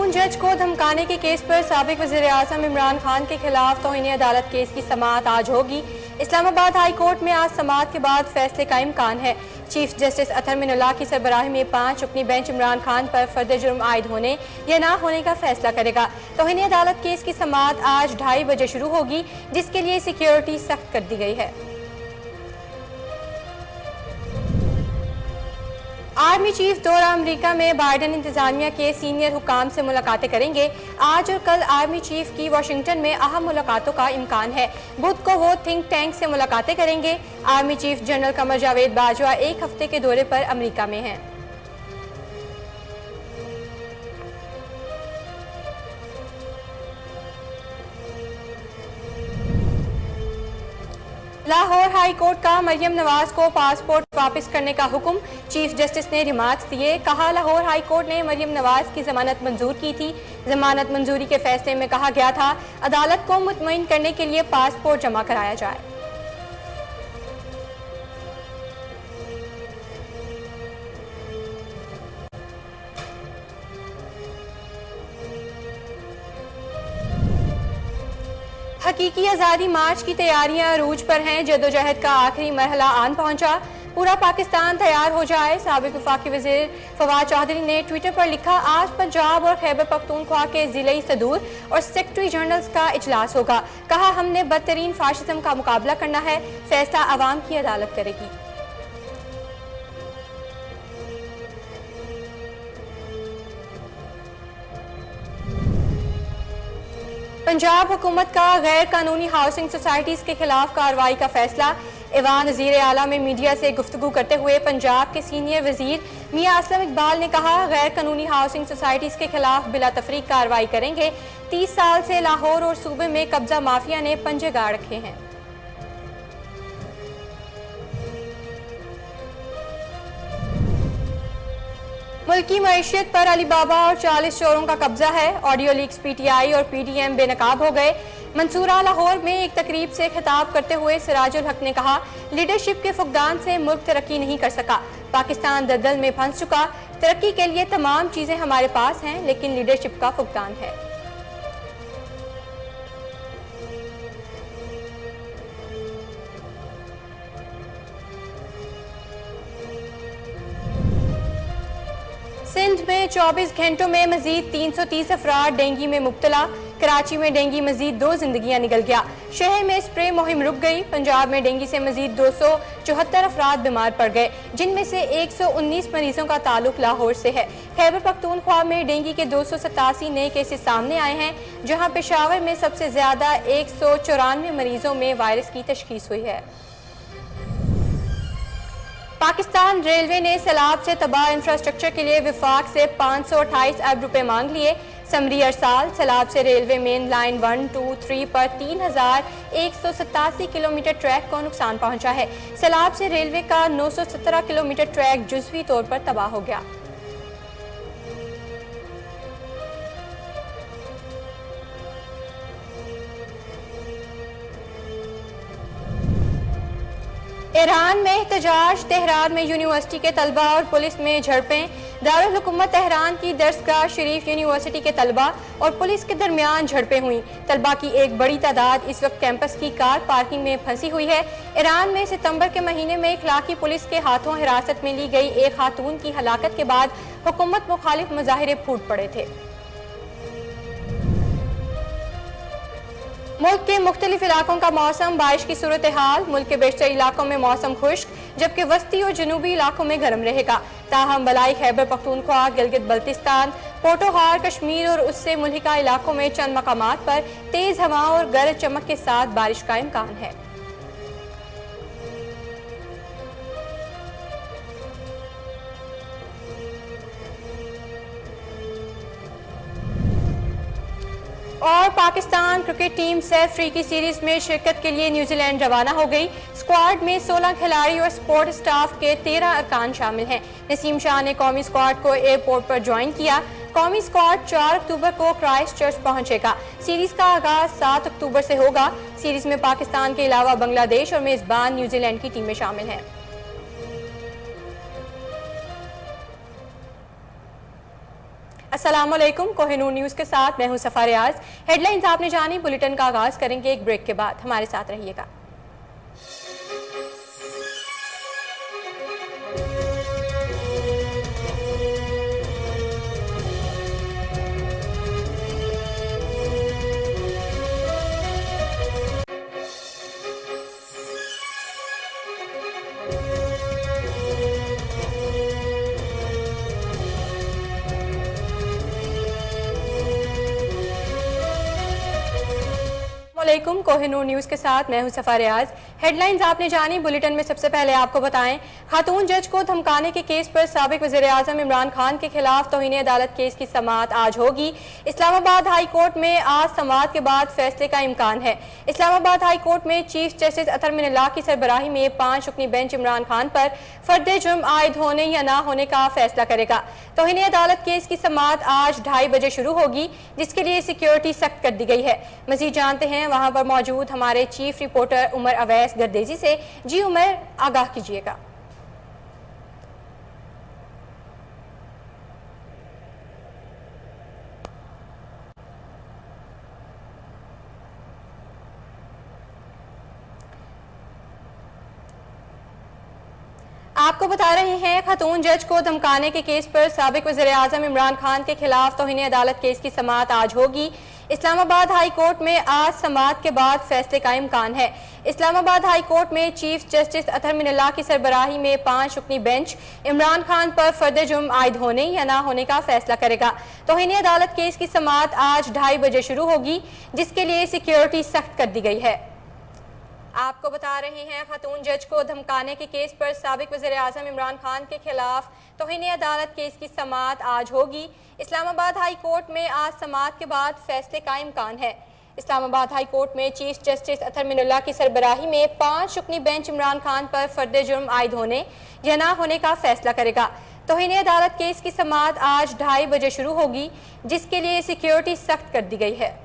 खातून जज को धमकाने के केस पर साबिक वज़ीर-ए-आज़म इमरान खान के खिलाफ तौहीन अदालत केस की समाअत आज होगी। इस्लामाबाद हाई कोर्ट में आज समाअत के बाद फैसले का इम्कान है। चीफ जस्टिस अतहर मिनुल्लाह की सरबराही में 5 रुकनी बेंच इमरान खान पर फर्द जुर्म आयद होने या ना होने का फैसला करेगा। तौहीन अदालत केस की समाअत आज 2:30 बजे शुरू होगी, जिसके लिए सिक्योरिटी सख्त कर दी गई है। आर्मी चीफ दौरा अमेरिका में बाइडन इंतजामिया के सीनियर हुकाम से मुलाकातें करेंगे। आज और कल आर्मी चीफ की वाशिंगटन में अहम मुलाकातों का इम्कान है। बुध को वो थिंक टैंक से मुलाकातें करेंगे। Army chief general Qamar Javed Bajwa 1 हफ्ते के दौरे पर अमेरिका में हैं। लाहौर हाई कोर्ट का मरियम नवाज को पासपोर्ट वापस करने का हुक्म। चीफ जस्टिस ने रिमार्क्स दिए। कहा, लाहौर हाई कोर्ट ने मरियम नवाज की जमानत मंजूर की थी। जमानत मंजूरी के फैसले में कहा गया था अदालत को मुतमईन करने के लिए पासपोर्ट जमा कराया जाए। हकीकी आज़ादी मार्च की तैयारियां अरूज पर हैं। जदोजहद का आखिरी मरहला आन पहुंचा। पूरा पाकिस्तान तैयार हो जाए। साबिक वफाकी वज़ीर फवाद चौधरी ने ट्विटर पर लिखा, आज पंजाब और खैबर पख्तूनख्वा के ज़िले सदूर और सेक्रेटरी जनरल्स का इजलास होगा। कहा, हमने बदतरीन फाशिज्म का मुकाबला करना है। फैसला अवाम की अदालत करेगी। पंजाब हुकूमत का गैर कानूनी हाउसिंग सोसाइटीज के खिलाफ कार्रवाई का फैसला। ईवान वज़ीर आला में मीडिया से गुफ्तगू करते हुए पंजाब के सीनियर वजीर मियां असलम इकबाल ने कहा, गैर कानूनी हाउसिंग सोसाइटीज के खिलाफ बिला तफरीक कार्रवाई करेंगे। 30 साल से लाहौर और सूबे में कब्जा माफिया ने पंजे गाड़ रखे हैं। मुल्की मईशत पर अलीबाबा और 40 चोरों का कब्जा है। ऑडियो लीक्स पीटीआई और पीडीएम बेनकाब हो गए। मंसूरा लाहौर में एक तकरीब से खिताब करते हुए सिराजुल हक ने कहा, लीडरशिप के फुकदान से मुल्क तरक्की नहीं कर सका। पाकिस्तान दलदल में फंस चुका। तरक्की के लिए तमाम चीजें हमारे पास हैं, लेकिन लीडरशिप का फुकदान है। सिंध में 24 घंटों में मजीद 330 अफराद डेंगू में मुब्तला। कराची में डेंगू मजीद 2 जिंदगियां निकल गया। शहर में स्प्रे मुहिम रुक गई। पंजाब में डेंगू से मजीद 274 अफराद बीमार पड़ गए, जिनमें से 119 मरीजों का ताल्लुक लाहौर से है। खैबर पख्तूनख्वा में डेंगू के 287 नए केसेस सामने आए हैं, जहां पेशावर में सबसे ज्यादा 194 मरीजों में वायरस की तशखीस हुई है। पाकिस्तान रेलवे ने सैलाब से तबाह इंफ्रास्ट्रक्चर के लिए विफाक से 528 अरब रुपए मांग लिए। समरी अरसाल, सैलाब से रेलवे मेन लाइन 1, 2, 3 पर 3187 किलोमीटर ट्रैक को नुकसान पहुंचा है। सैलाब से रेलवे का 917 किलोमीटर ट्रैक जुज़वी तौर पर तबाह हो गया। ईरान में एहतजाज। तेहरान में यूनिवर्सिटी के तलबा और पुलिस में झड़पें। दारुल हुकूमत तेहरान की दरसगाह शरीफ यूनिवर्सिटी के तलबा और पुलिस के दरमियान झड़पें हुई। तलबा की एक बड़ी तादाद इस वक्त कैंपस की कार पार्किंग में फंसी हुई है। ईरान में सितंबर के महीने में इखलाकी पुलिस के हाथों हिरासत में ली गई एक खातून की हलाकत के बाद हुकूमत मुखालिफ मुजाहिरे फूट पड़े थे। मुल्क के मुख्तलिफ इलाकों का मौसम। बारिश की सूरत हाल। मुल्क के बेशतर इलाकों में मौसम खुश्क, जबकि वस्ती और जनूबी इलाकों में गर्म रहेगा। ताहम बलाई खैबर पख्तूनख्वा, गिलगित बल्तिस्तान, पोटोहार, कश्मीर और उससे मुल्हिका इलाकों में चंद मकामात पर तेज हवाओं और गरज चमक के साथ बारिश का इम्कान है। और Pakistan cricket team safe free series में शिरकत के लिए न्यूजीलैंड रवाना हो गई। स्क्वाड में 16 खिलाड़ी और सपोर्ट स्टाफ के 13 अरकान शामिल हैं। नसीम शाह ने कौमी स्क्वाड को एयरपोर्ट पर ज्वाइन किया। कौमी स्क्वाड 4 अक्टूबर को क्राइस्ट चर्च पहुंचेगा। सीरीज का आगाज 7 अक्टूबर से होगा। सीरीज में पाकिस्तान के अलावा बांग्लादेश और मेजबान न्यूजीलैंड की टीमें शामिल हैं। अस्सलाम वालेकुम। कोहिनूर न्यूज़ के साथ मैं हूं सफा रियाज। हेडलाइंस आपने जानी, बुलेटिन का आगाज करेंगे एक ब्रेक के बाद। हमारे साथ रहिएगा। वालेकुम। कोहिनूर न्यूज़ के साथ मैं हूं सफा रियाज। हेडलाइंस आपने जानी, बुलेटिन में सबसे पहले आपको बताएं, खातून जज को धमकाने के केस पर साबिक वज़ीर आज़म इमरान खान के खिलाफ तौहीन अदालत केस की समाअत आज होगी। इस्लामाबाद हाई कोर्ट में आज समाअत के बाद फैसले का इम्कान है। इस्लामाबाद हाई कोर्ट में चीफ जस्टिस अतर मिनल्लाह की सरबराही में 5 रुकनी बेंच इमरान खान पर फर्द जुर्म आयद होने या ना होने का फैसला करेगा। तौहीन अदालत केस की समाअत आज 2:30 बजे शुरू होगी, जिसके लिए सिक्योरिटी सख्त कर दी गई है। मजीद जानते हैं वहां पर मौजूद हमारे चीफ रिपोर्टर उमर अवैस गर्देजी से। जी उमर, आगाह कीजिएगा। आपको बता रहे हैं, खातून जज को धमकाने के केस पर साबिक वज़ीर आज़म इमरान खान के खिलाफ तौहीन अदालत केस की समाअत आज होगी। इस्लामाबाद हाई कोर्ट में आज समाअत के बाद फैसले का इम्कान है। इस्लामाबाद हाई कोर्ट में चीफ जस्टिस अतर मिनल्लाह की सरबराही में 5 रुकनी बेंच इमरान खान पर फर्द जुर्म आयद होने या ना होने का फैसला करेगा। तौहीन अदालत केस की समाअत आज 2:30 बजे शुरू होगी, जिसके लिए सिक्योरिटी सख्त कर दी गई है। आपको बता रहे हैं, खातून जज को धमकाने के केस पर साबिक वज़ीर आज़म इमरान खान के खिलाफ तौहीन अदालत केस की समाअत आज होगी। इस्लामाबाद हाई कोर्ट में आज समाअत के बाद फैसले का इम्कान है। इस्लामाबाद हाई कोर्ट में चीफ जस्टिस अतर मिनल्लाह की सरबराही में 5 रुकनी बेंच इमरान खान पर फर्द जुर्म आयद होने या ना होने का फैसला करेगा। तौहीन अदालत केस की समाअत आज 2:30 बजे शुरू होगी, जिसके लिए सिक्योरिटी सख्त कर दी गई है।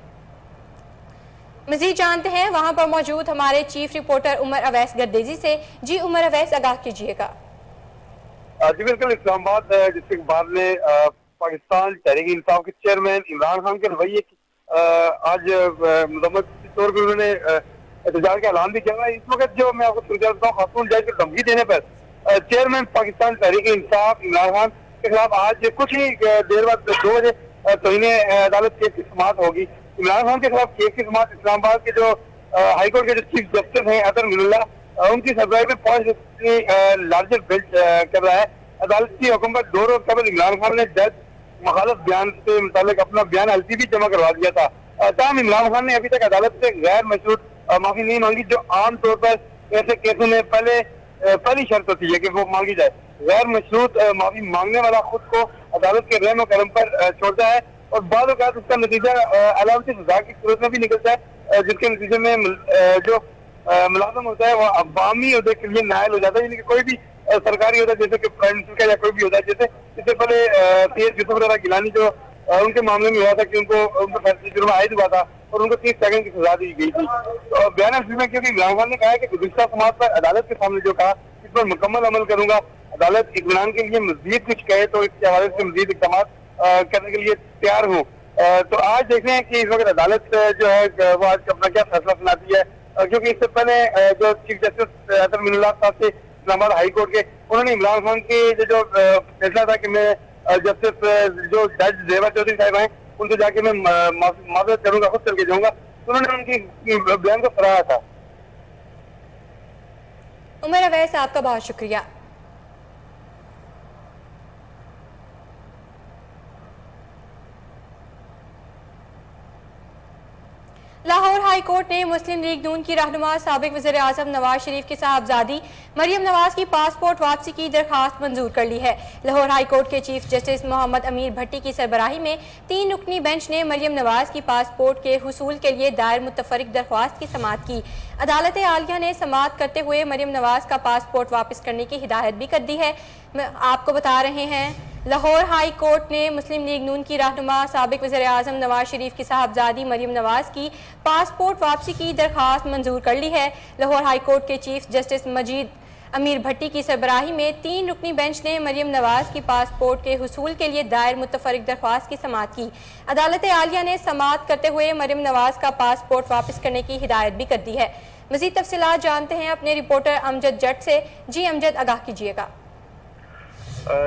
मजीद जानते हैं वहां पर मौजूद हमारे चीफ रिपोर्टर उमर अवैस गर्देजी से। जी उमर अवैस, आगाह कीजिएगा। जी बिल्कुल, इस्लामाबाद डिस्ट्रिक्ट बार ने पाकिस्तान तहरीक इंसाफ के चेयरमैन इमरान खान के रवैये की आज मजम्मत के तौर पर उन्होंने एहतजाज का ऐलान भी किया। इस वक्त जो मैं आपको सूचना देता हूँ, खातून जज को धमकी देने पर चेयरमैन पाकिस्तान तहरीक इंसाफ इमरान खान के खिलाफ आज कुछ ही देर बाद 2 बजे तौहीन अदालत केस की समाअत होगी। इमरान खान के खिलाफ केस की समाअत इस्लामाबाद के जो हाईकोर्ट के जो चीफ जस्टिस हैं अतर मिनल्लाह, उनकी सरबराही में 5 लार्जर बेंच कर रहा है। अदालत की हुक्म पर 2 रोज कबल इमरान खान ने जज मुखालिफ बयान से मुतालिक अपना बयान एलसीबी जमा करवा दिया था। ताहम इमरान खान ने अभी तक अदालत से गैर मशरूत माफी नहीं मांगी, जो आमतौर पर ऐसे केसों में पहली शर्त होती है कि वो मांगी जाए। गैर मशरूत माफी मांगने वाला खुद को अदालत के रहम करम पर छोड़ता है और बाद औक़ात उसका नतीजा अलामती सजा की सूरत में भी निकलता है, जिसके नतीजे में जो मुलाजम होता है वो अवामी ओहदे के लिए नायल हो जाता है। यानी कि कोई भी सरकारी होता है, जैसे कि प्राइम मिनिस्टर का या कोई भी होता है, जैसे इससे पहले सैयद यूसुफ रज़ा गिलानी जो उनके मामले में हुआ था कि उनको फैसले जुर्म आयद हुआ था और उनको 30 सेकंड की सजा दी गई थी। तो बयान में क्योंकि इमरान खान ने कहा है कि गुज़िश्ता समाअत पर अदालत के सामने जो कहा, इस पर मुकम्मल अमल करूंगा। अदालत इत्मीनान के लिए मजीद कुछ कहे तो इसके हवाले से मजीद इक़दाम करने के लिए तैयार हूँ। तो आज देखते हैं कि इस वक्त अदालत जो है वो आज अपना क्या फैसला सुनाती है, क्योंकि इससे पहले जो चीफ जस्टिस अतर मिनल्लाह साहब थे इस्लामाबाद हाई कोर्ट के, उन्होंने इमरान खान के जो फैसला था कि मैं जस्टिस जो जज जेवर चौधरी साहब हैं उनसे जाके मैं माजरत करूंगा, खुद चल के जाऊंगा, तो उन्होंने उनकी बयान को सराहा था। उमर अवैस, आपका बहुत शुक्रिया। लाहौर हाई कोर्ट ने मुस्लिम लीग नून की रहनुमा साबिक वज़ीर आज़म नवाज शरीफ की साहबजादी मरियम नवाज की पासपोर्ट वापसी की दरखास्त मंजूर कर ली है। लाहौर हाई कोर्ट के चीफ जस्टिस मोहम्मद अमीर भट्टी की सरबराही में 3 रुकनी बेंच ने मरियम नवाज की पासपोर्ट के हुसूल के लिए दायर मुतफरिक दरख्वास्त की समाअत की। अदालत आलिया ने समाअत करते हुए मरियम नवाज का पासपोर्ट वापस करने की हिदायत भी कर दी है। आपको बता रहे हैं, लाहौर हाई कोर्ट ने मुस्लिम लीग नून की रहनुमा साबिक वज़ीर आज़म नवाज शरीफ की साहबजादी मरियम नवाज की पासपोर्ट वापसी की दरखास्त मंजूर कर ली है। लाहौर हाई कोर्ट के चीफ जस्टिस मजीद अमीर भट्टी की सरबराही में 3 रुकनी बेंच ने मरियम नवाज की पासपोर्ट के हुसूल के लिए दायर मुतफरिक दरख्वास्त की समाअत की। अदालत आलिया ने समाअत करते हुए मरियम नवाज का पासपोर्ट वापस करने की हिदायत भी कर दी है। मजीद तफसीलात जानते हैं अपने रिपोर्टर अमजद जट से। जी अमजद, आगाह कीजिएगा।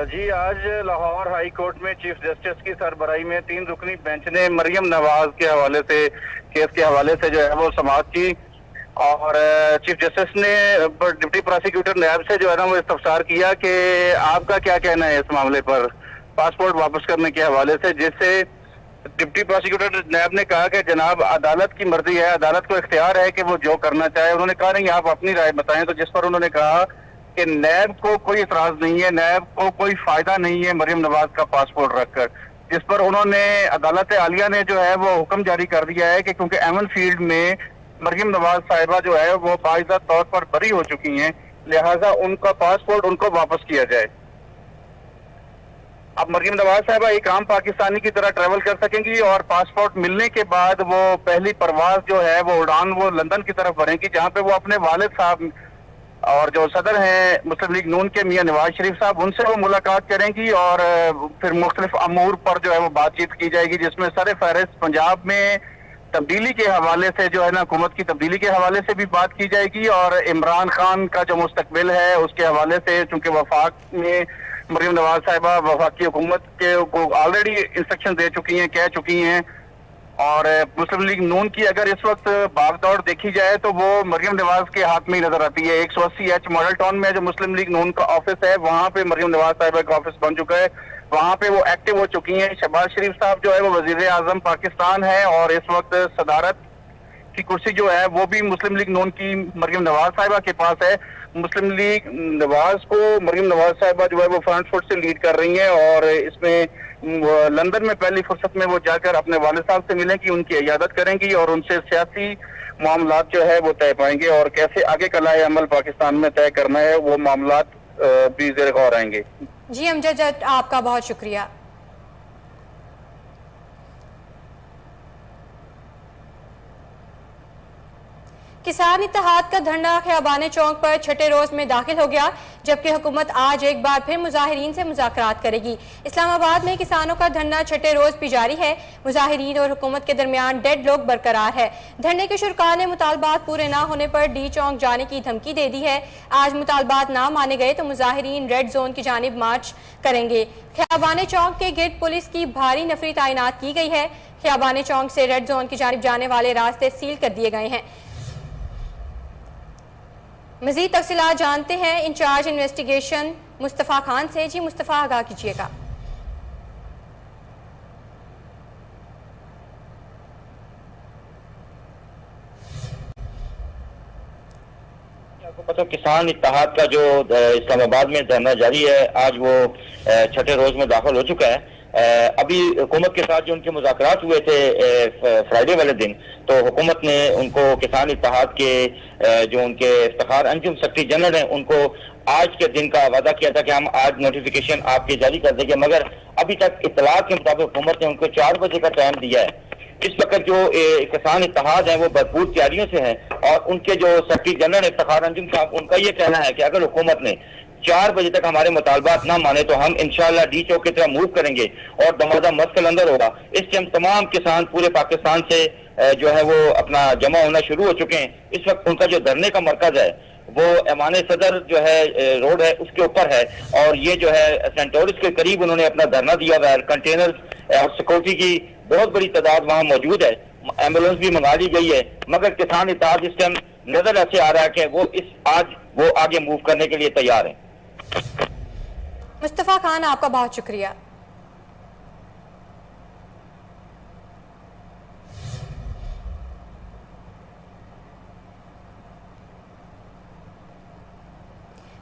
जी, आज लाहौर हाई कोर्ट में चीफ जस्टिस की सरबराही में 3 रुकनी बेंच ने मरियम नवाज के हवाले से, केस के हवाले से जो है वो समाअत की और चीफ जस्टिस ने डिप्टी प्रोसिक्यूटर नैब से जो है ना वो इस्तफसार किया कि आपका क्या कहना है इस मामले पर पासपोर्ट वापस करने के हवाले से, जिससे डिप्टी प्रोसिक्यूटर नैब ने कहा कि जनाब अदालत की मर्जी है, अदालत को इख्तियार है कि वो जो करना चाहे। उन्होंने कहा नहीं, आप अपनी राय बताएं। तो जिस पर उन्होंने कहा कि नैब को कोई इतराज नहीं है, नैब को कोई फायदा नहीं है मरियम नवाज का पासपोर्ट रखकर, जिस पर उन्होंने अदालत आलिया ने जो है वो हुक्म जारी कर दिया है कि क्योंकि एमन फील्ड में मरियम नवाज साहिबा जो है वो बाइज़ा तौर पर बरी हो चुकी हैं, लिहाजा उनका पासपोर्ट उनको वापस किया जाए। अब मरियम नवाज साहिबा एक आम पाकिस्तानी की तरह ट्रैवल कर सकेंगी और पासपोर्ट मिलने के बाद वो पहली परवाज जो है वो उड़ान वो लंदन की तरफ भरेंगी, जहां पे वो अपने वालिद साहब और जो सदर हैं मुस्लिम लीग नून के मियां नवाज शरीफ साहब, उनसे वो मुलाकात करेंगी और फिर मुख्तलिफ अमूर पर जो है वो बातचीत की जाएगी, जिसमें सर फहरिस्त पंजाब में तब्दीली के हवाले से जो है ना हुकूमत की तब्दीली के हवाले से भी बात की जाएगी और इमरान खान का जो मुस्तकबिल है उसके हवाले से, चूंकि वफाक में मरियम नवाज साहिबा वफाकी हुकूमत के को ऑलरेडी इंस्ट्रक्शन दे चुकी हैं, कह चुकी हैं। और मुस्लिम लीग नून की अगर इस वक्त भागदौड़ देखी जाए तो वो मरियम नवाज के हाथ में ही नजर आती है। 180H मॉडल टाउन में जो मुस्लिम लीग नून का ऑफिस है वहां पे मरियम नवाज साहिबा का ऑफिस बन चुका है, वहां पे वो एक्टिव हो चुकी हैं। शहबाज शरीफ साहब जो है वो वजीर आजम पाकिस्तान है और इस वक्त सदारत की कुर्सी जो है वो भी मुस्लिम लीग नून की मरियम नवाज साहिबा के पास है। मुस्लिम लीग नवाज को मरियम नवाज साहिबा जो है वो फ्रंट फुट से लीड कर रही हैं और इसमें लंदन में पहली फुर्सत में वो जाकर अपने वालिद साहब से मिलेंगी, उनकी इयादत करेंगी और उनसे सियासी मामलात जो है वो तय पाएंगे और कैसे आगे का लाए अमल पाकिस्तान में तय करना है वो मामलात भी ज़ेर गौर आएंगे। जी अमजद जट, आपका बहुत शुक्रिया। किसान इत्तेहाद का धरना खियाबाने चौक पर छठे रोज में दाखिल हो गया, जबकि हुकूमत आज एक बार फिर मुजाहिरीन से मुज़ाकरात करेगी। इस्लामाबाद में किसानों का धरना छठे रोज भी जारी है। मुजाहिरीन और हुकूमत के दरमियान डेडलॉक बरकरार है। धरने के शुरका ने मुतालबात पूरे ना होने पर डी चौक जाने की धमकी दे दी है। आज मुतालबात ना माने गए तो मुजाहिरीन रेड जोन की जानिब मार्च करेंगे। खियाबाने चौक के गिर्द पुलिस की भारी नफरी तैनात की गई है। खियाबाने चौक से रेड जोन की जानिब जाने वाले रास्ते सील कर दिए गए हैं। मजीद तफसीलात जानते हैं इंचार्ज इन्वेस्टिगेशन मुस्तफ़ा खान से। जी मुस्तफ़ा, आगाह कीजिएगा। तो किसान इत्तेहाद का जो इस्लामाबाद में धरना जारी है, आज वो छठे रोज में दाखिल हो चुका है। अभी हुकूमत के साथ जो उनके मुज़ाकरात हुए थे फ्राइडे वाले दिन, तो हुकूमत ने उनको किसान इत्तेहाद के जो उनके इफ्तिखार अंजुम सेक्रेटरी जनरल हैं उनको आज के दिन का वादा किया था कि हम आज नोटिफिकेशन आपके जारी कर देंगे, मगर अभी तक इत्तलात के मुताबिक हुकूमत ने उनको 4 बजे का टाइम दिया है। इस वक्त जो किसान इत्तेहाद है वो भरपूर तैयारियों से है और उनके जो सेक्रेटरी जनरल इफ्तिखार अंजुम साहब, उनका ये कहना है कि अगर हुकूमत ने 4 बजे तक हमारे मुतालबात ना माने तो हम इंशाल्लाह डी चौक की तरफ मूव करेंगे और दमादा मस्कल अंदर होगा। इस टाइम तमाम किसान पूरे पाकिस्तान से जो है वो अपना जमा होना शुरू हो चुके हैं। इस वक्त उनका जो धरने का मरकज है वो ऐवान सदर जो है रोड है उसके ऊपर है और ये जो है सेंटोरिस के करीब उन्होंने अपना धरना दिया हुआ है। कंटेनर और सिक्योरिटी की बहुत बड़ी तादाद वहाँ मौजूद है, एम्बुलेंस भी मंगा ली गई है, मगर किसान इत्तेहाद इस टाइम नजर ऐसे आ रहा है कि वो आगे मूव करने के लिए तैयार है। मुस्तफ़ा खान, आपका बहुत शुक्रिया।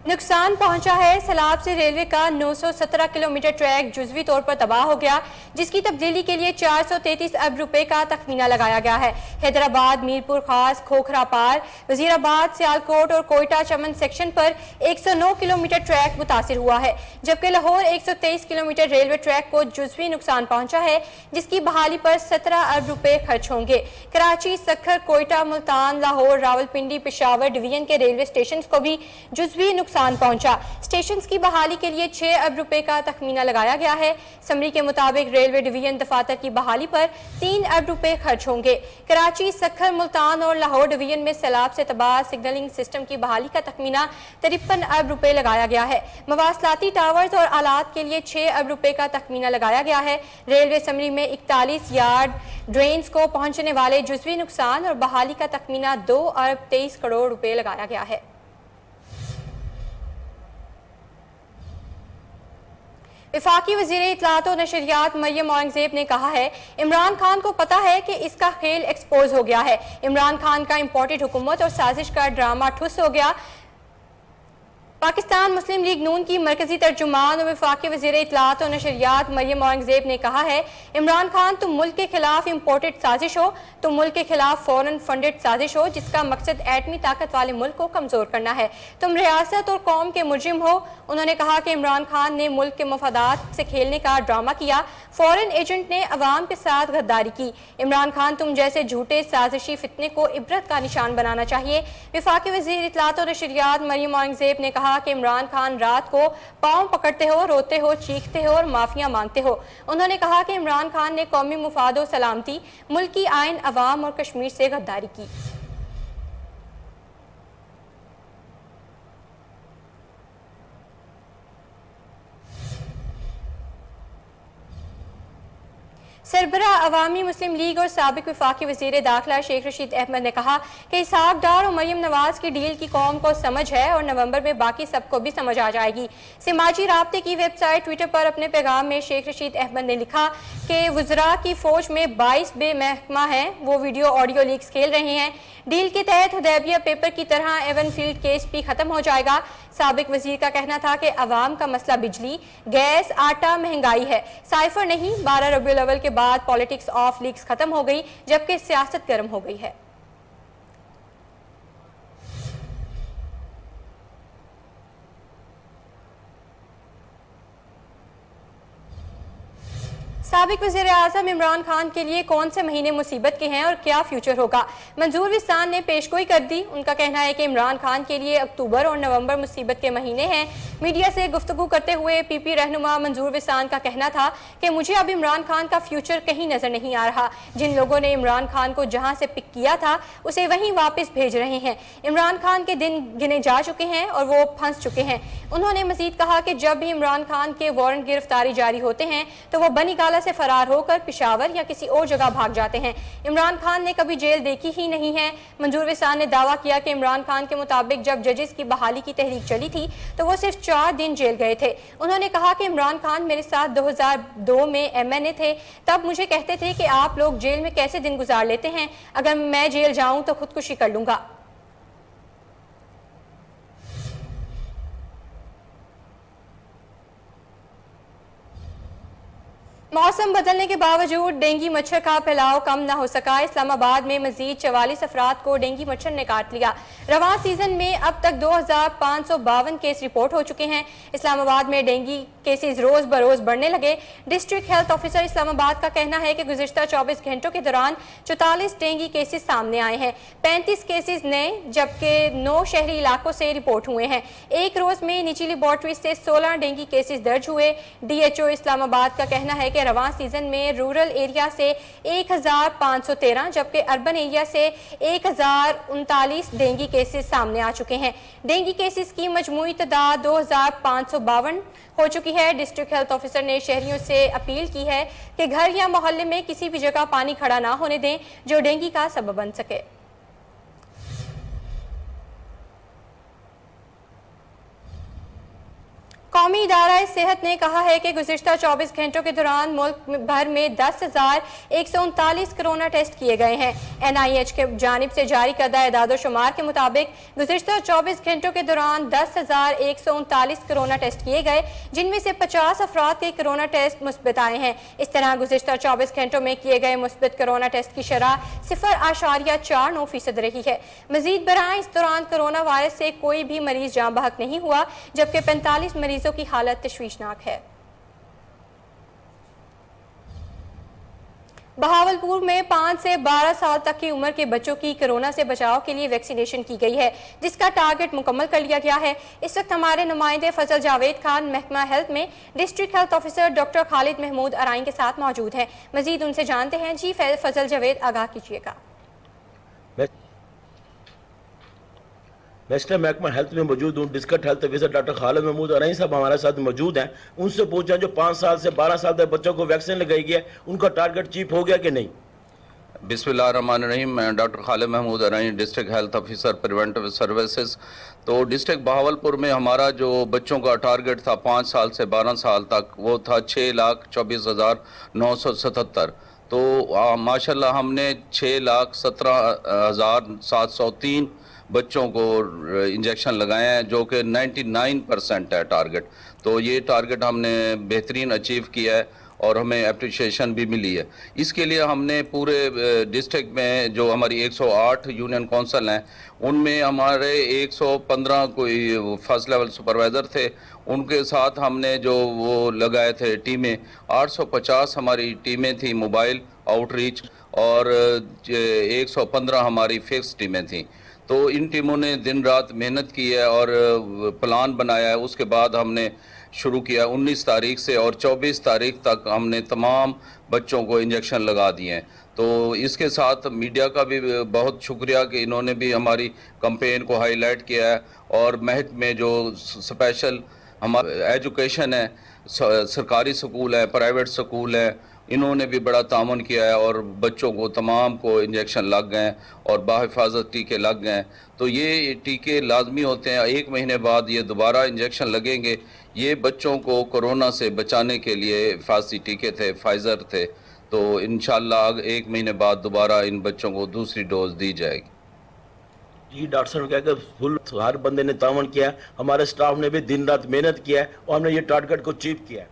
नुकसान पहुंचा है। सैलाब से रेलवे का 917 किलोमीटर ट्रैक जुजवी तौर पर तबाह हो गया, जिसकी तब्दीली के लिए 433 अरब रुपए का तखमीना लगाया गया है। हैदराबाद, मीरपुर खास, खोखरा पार, वजीराबाद, सियालकोट और कोयटा चमन सेक्शन पर 109 किलोमीटर ट्रैक मुतासिर हुआ है, जबकि लाहौर 123 किलोमीटर रेलवे ट्रैक को जुजवी नुकसान पहुंचा है, जिसकी बहाली पर 17 अरब रुपए खर्च होंगे। कराची, सखर, कोयटा, मुल्तान, लाहौर, रावलपिंडी, पेशावर डिवीजन के रेलवे स्टेशन को भी जुजवी नुकसान नुकसान पहुंचा। स्टेशन की बहाली के लिए 6 अरब रुपए का तखमीना लगाया गया है। समरी के मुताबिक रेलवे डिवीजन दफातर की बहाली पर 3 अरब रुपए खर्च होंगे। कराची, सखर, मुल्तान और लाहौर डिवीजन में सैलाब से तबाह सिग्नलिंग सिस्टम की बहाली का तखमीना 53 अरब रुपए लगाया गया है। मवासलाती टावर्स और आलात के लिए 6 अरब रुपए का तखमीना लगाया गया है। रेलवे समरी में 41 यार्ड ड्रेन्स को पहुंचने वाले जुज़वी नुकसान और बहाली का तखमीना 2 अरब 23 करोड़ रुपए लगाया गया है। वफाकी वज़ीर इत्तलात और नशरियात मरियम औरंगज़ेब ने कहा है, इमरान खान को पता है कि इसका खेल एक्सपोज हो गया है। इमरान खान का इम्पोर्टेड हुकूमत और साजिश का ड्रामा ठुस हो गया। पाकिस्तान मुस्लिम लीग नून की मरकजी तर्जुमान और वफाकी वज़ीर इत्तलात और नशरियात मरियम औरंगज़ेब ने कहा है, इमरान खान तुम मुल्क के खिलाफ इम्पोर्टेड साजिश हो, तुम मुल्क के खिलाफ फौरन फंडेड साजिश हो जिसका मकसद एटमी ताकत वाले मुल्क को कमज़ोर करना है। तुम रियासत और कौम के मुजरिम हो। उन्होंने कहा कि इमरान खान ने मुल्क के मफादात से खेलने का ड्रामा किया। फॉरेन एजेंट ने अवाम के साथ गद्दारी की। इमरान खान तुम जैसे झूठे साजिशी फितने को इबरत का निशान बनाना चाहिए। वफाकी वज़ीर इत्तलात और नशरियात मरियम औरंगज़ेब ने कहा कि इमरान खान रात को पाँव पकड़ते हो, रोते हो, चीखते हो और माफिया मांगते हो। उन्होंने कहा कि इमरान खान ने कौमी मुफाद और सलामती, मुल्की आइन, अवाम और कश्मीर से गद्दारी की। सरबरा अवामी मुस्लिम लीग और साबिक वफाकी वज़ीर दाखिला शेख रशीद अहमद ने कहा कि इसहाक डार और मरियम नवाज की डील की कौम को समझ है और नवंबर में बाकी सबको भी समझ आ जाएगी। समाजी राब्ते की वेबसाइट ट्विटर पर अपने पैगाम में शेख रशीद अहमद ने लिखा कि वज़रा की फौज में 22 बेमहकमा हैं, वो वीडियो ऑडियो लीक्स खेल रहे हैं। डील के तहत हुदैबिया पेपर की तरह एवनफील्ड केस भी खत्म हो जाएगा। साबिक वजीर का कहना था कि अवाम का मसला बिजली, गैस, आटा, महंगाई है, साइफर नहीं। 12 रबीउल अव्वल के बाद पॉलिटिक्स ऑफ लीक्स खत्म हो गई जबकि सियासत गर्म हो गई है। साबिक वज़ीर आज़म इमरान खान के लिए कौन से महीने मुसीबत के हैं और क्या फ्यूचर होगा? मंजूर विस्तान ने पेशगोई कर दी। उनका कहना है कि इमरान खान के लिए अक्टूबर और नवंबर मुसीबत के महीने हैं। मीडिया से गुफ्तगू करते हुए पीपी रहनुमा मंजूर विस्तान का कहना था कि मुझे अब इमरान खान का फ्यूचर कहीं नजर नहीं आ रहा। जिन लोगों ने इमरान खान को जहां से पिक किया था उसे वहीं वापस भेज रहे हैं। इमरान खान के दिन गिने जा चुके हैं और वो फंस चुके हैं। उन्होंने मजीद कहा कि जब भी इमरान खान के वारंट गिरफ्तारी जारी होते हैं तो वो बनी गाला से फरार होकर पिशावर या किसी और जगह भाग जाते हैं। इमरान खान ने कभी जेल देखी ही नहीं है। मंजूर विस्तान ने दावा किया कि इमरान खान के मुताबिक जब जजेस की बहाली की तहरीक चली थी तो वो सिर्फ 4 दिन जेल गए थे। उन्होंने कहा कि इमरान खान मेरे साथ 2002 में MNA थे, तब मुझे कहते थे कि आप लोग जेल में कैसे दिन गुजार लेते हैं, अगर मैं जेल जाऊं तो खुदकुशी कर लूंगा। मौसम बदलने के बावजूद डेंगू मच्छर का फैलाव कम न हो सका। इस्लामाबाद में मजीद 44 अफराद को डेंगू मच्छर ने काट लिया। रवां सीजन में अब तक 2552 केस रिपोर्ट हो चुके हैं। इस्लामाबाद में डेंगू केसेस रोज बरोज बढ़ने लगे। डिस्ट्रिक्ट हेल्थ ऑफिसर इस्लामाबाद का कहना है कि गुज़िश्ता 24 घंटों के दौरान 44 डेंगू केसेस सामने आए हैं। 35 केसेस नए जबकि 9 शहरी इलाकों से रिपोर्ट हुए हैं। एक रोज में निजी लेबॉर्ट्री से 16 डेंगू केसेस दर्ज हुए। DHO इस्लामाबाद का कहना है कि रवां सीजन में रूरल एरिया से 1513 जबकि अर्बन एरिया से 1039 डेंगू केसेस सामने आ चुके हैं। डेंगू केसेस की मजमूई तादाद 2552 हो चुकी है। डिस्ट्रिक्ट हेल्थ ऑफिसर ने शहरियों से अपील की है कि घर या मोहल्ले में किसी भी जगह पानी खड़ा ना होने दें जो डेंगू का सबब बन सके। कौमी इदारा सेहत ने कहा है कि गुज़िश्ता 24 घंटों के दौरान मुल्क भर में 10,139 कोरोना टेस्ट किए गए हैं। NIH के जानिब से जारी करदा एदाद-ओ-शुमार के मुताबिक गुज़िश्ता 24 घंटों के दौरान 10,139 कोरोना टेस्ट किए गए, जिनमें से 50 अफराद के कोरोना टेस्ट मुस्बत आए हैं। इस तरह गुज़िश्ता 24 घंटों में किए गए मुस्बत कोरोना टेस्ट की शरह 0.49% रही है। मजीद बरां इस दौरान कोरोना वायरस से कोई भी मरीज जाँ बहक नहीं हुआ, जबकि 45 मरीजों की हालत तशवीशनाक है। बहावलपुर में 5 से 12 साल तक की उम्र के बच्चों की कोरोना से बचाव के लिए वैक्सीनेशन की गई है, जिसका टारगेट मुकम्मल कर लिया गया है। इस वक्त हमारे नुमाइंदे फजल जावेद खान महकमा हेल्थ में district health officer doctor Khalid Mahmood Arain के साथ मौजूद हैं। मजीद उनसे जानते हैं। जी फजल जावेद, आगाह कीजिएगा। मैं इस टाइम महकमा हेल्थ में मौजूद हूँ। District health officer doctor Khalid Mahmood Arain साहब हमारे साथ मौजूद हैं। उनसे पूछा जो 5 साल से 12 साल तक बच्चों को वैक्सीन लगाई गई है, उनका टारगेट अचीव हो गया कि नहीं? बिस्मिल्लाहिर्रहमानिर्रहीम। मैं doctor Khalid Mahmood Arain, district health officer preventive services. तो डिस्ट्रिक्ट बहावलपुर में हमारा जो बच्चों का टारगेट था 5 साल से 12 साल तक, वो था 6,24,977। तो माशाल्लाह हमने 6,17,703 बच्चों को इंजेक्शन लगाए हैं, जो कि 99% है टारगेट। तो ये टारगेट हमने बेहतरीन अचीव किया है और हमें अप्रिशिएशन भी मिली है। इसके लिए हमने पूरे डिस्ट्रिक्ट में जो हमारी 108 यूनियन काउंसिल हैं, उनमें हमारे 115 कोई फर्स्ट लेवल सुपरवाइज़र थे, उनके साथ हमने जो वो लगाए थे टीमें, 850 हमारी टीमें थी मोबाइल आउटरीच और 115 हमारी फिक्स टीमें थीं। तो इन टीमों ने दिन रात मेहनत की है और प्लान बनाया है। उसके बाद हमने शुरू किया 19 तारीख से और 24 तारीख तक हमने तमाम बच्चों को इंजेक्शन लगा दिए हैं। तो इसके साथ मीडिया का भी बहुत शुक्रिया कि इन्होंने भी हमारी कैंपेन को हाईलाइट किया है। और महक में जो स्पेशल हमारा एजुकेशन है, सरकारी स्कूल है, प्राइवेट स्कूल है, इन्होंने भी बड़ा तामन किया है और बच्चों को तमाम को इंजेक्शन लग गए और बाहिफाजत टीके लग गए। तो ये टीके लाजमी होते हैं। 1 महीने बाद ये दोबारा इंजेक्शन लगेंगे। ये बच्चों को कोरोना से बचाने के लिए हिफाजती टीके थे, फाइज़र थे। तो इंशाल्लाह 1 महीने बाद दोबारा इन बच्चों को दूसरी डोज दी जाएगी। जी डॉक्टर साहब क्या फुल हर बंदे ने तामन किया है, हमारे स्टाफ ने भी दिन रात मेहनत किया है और हमने ये टारगेट को अचीव किया है।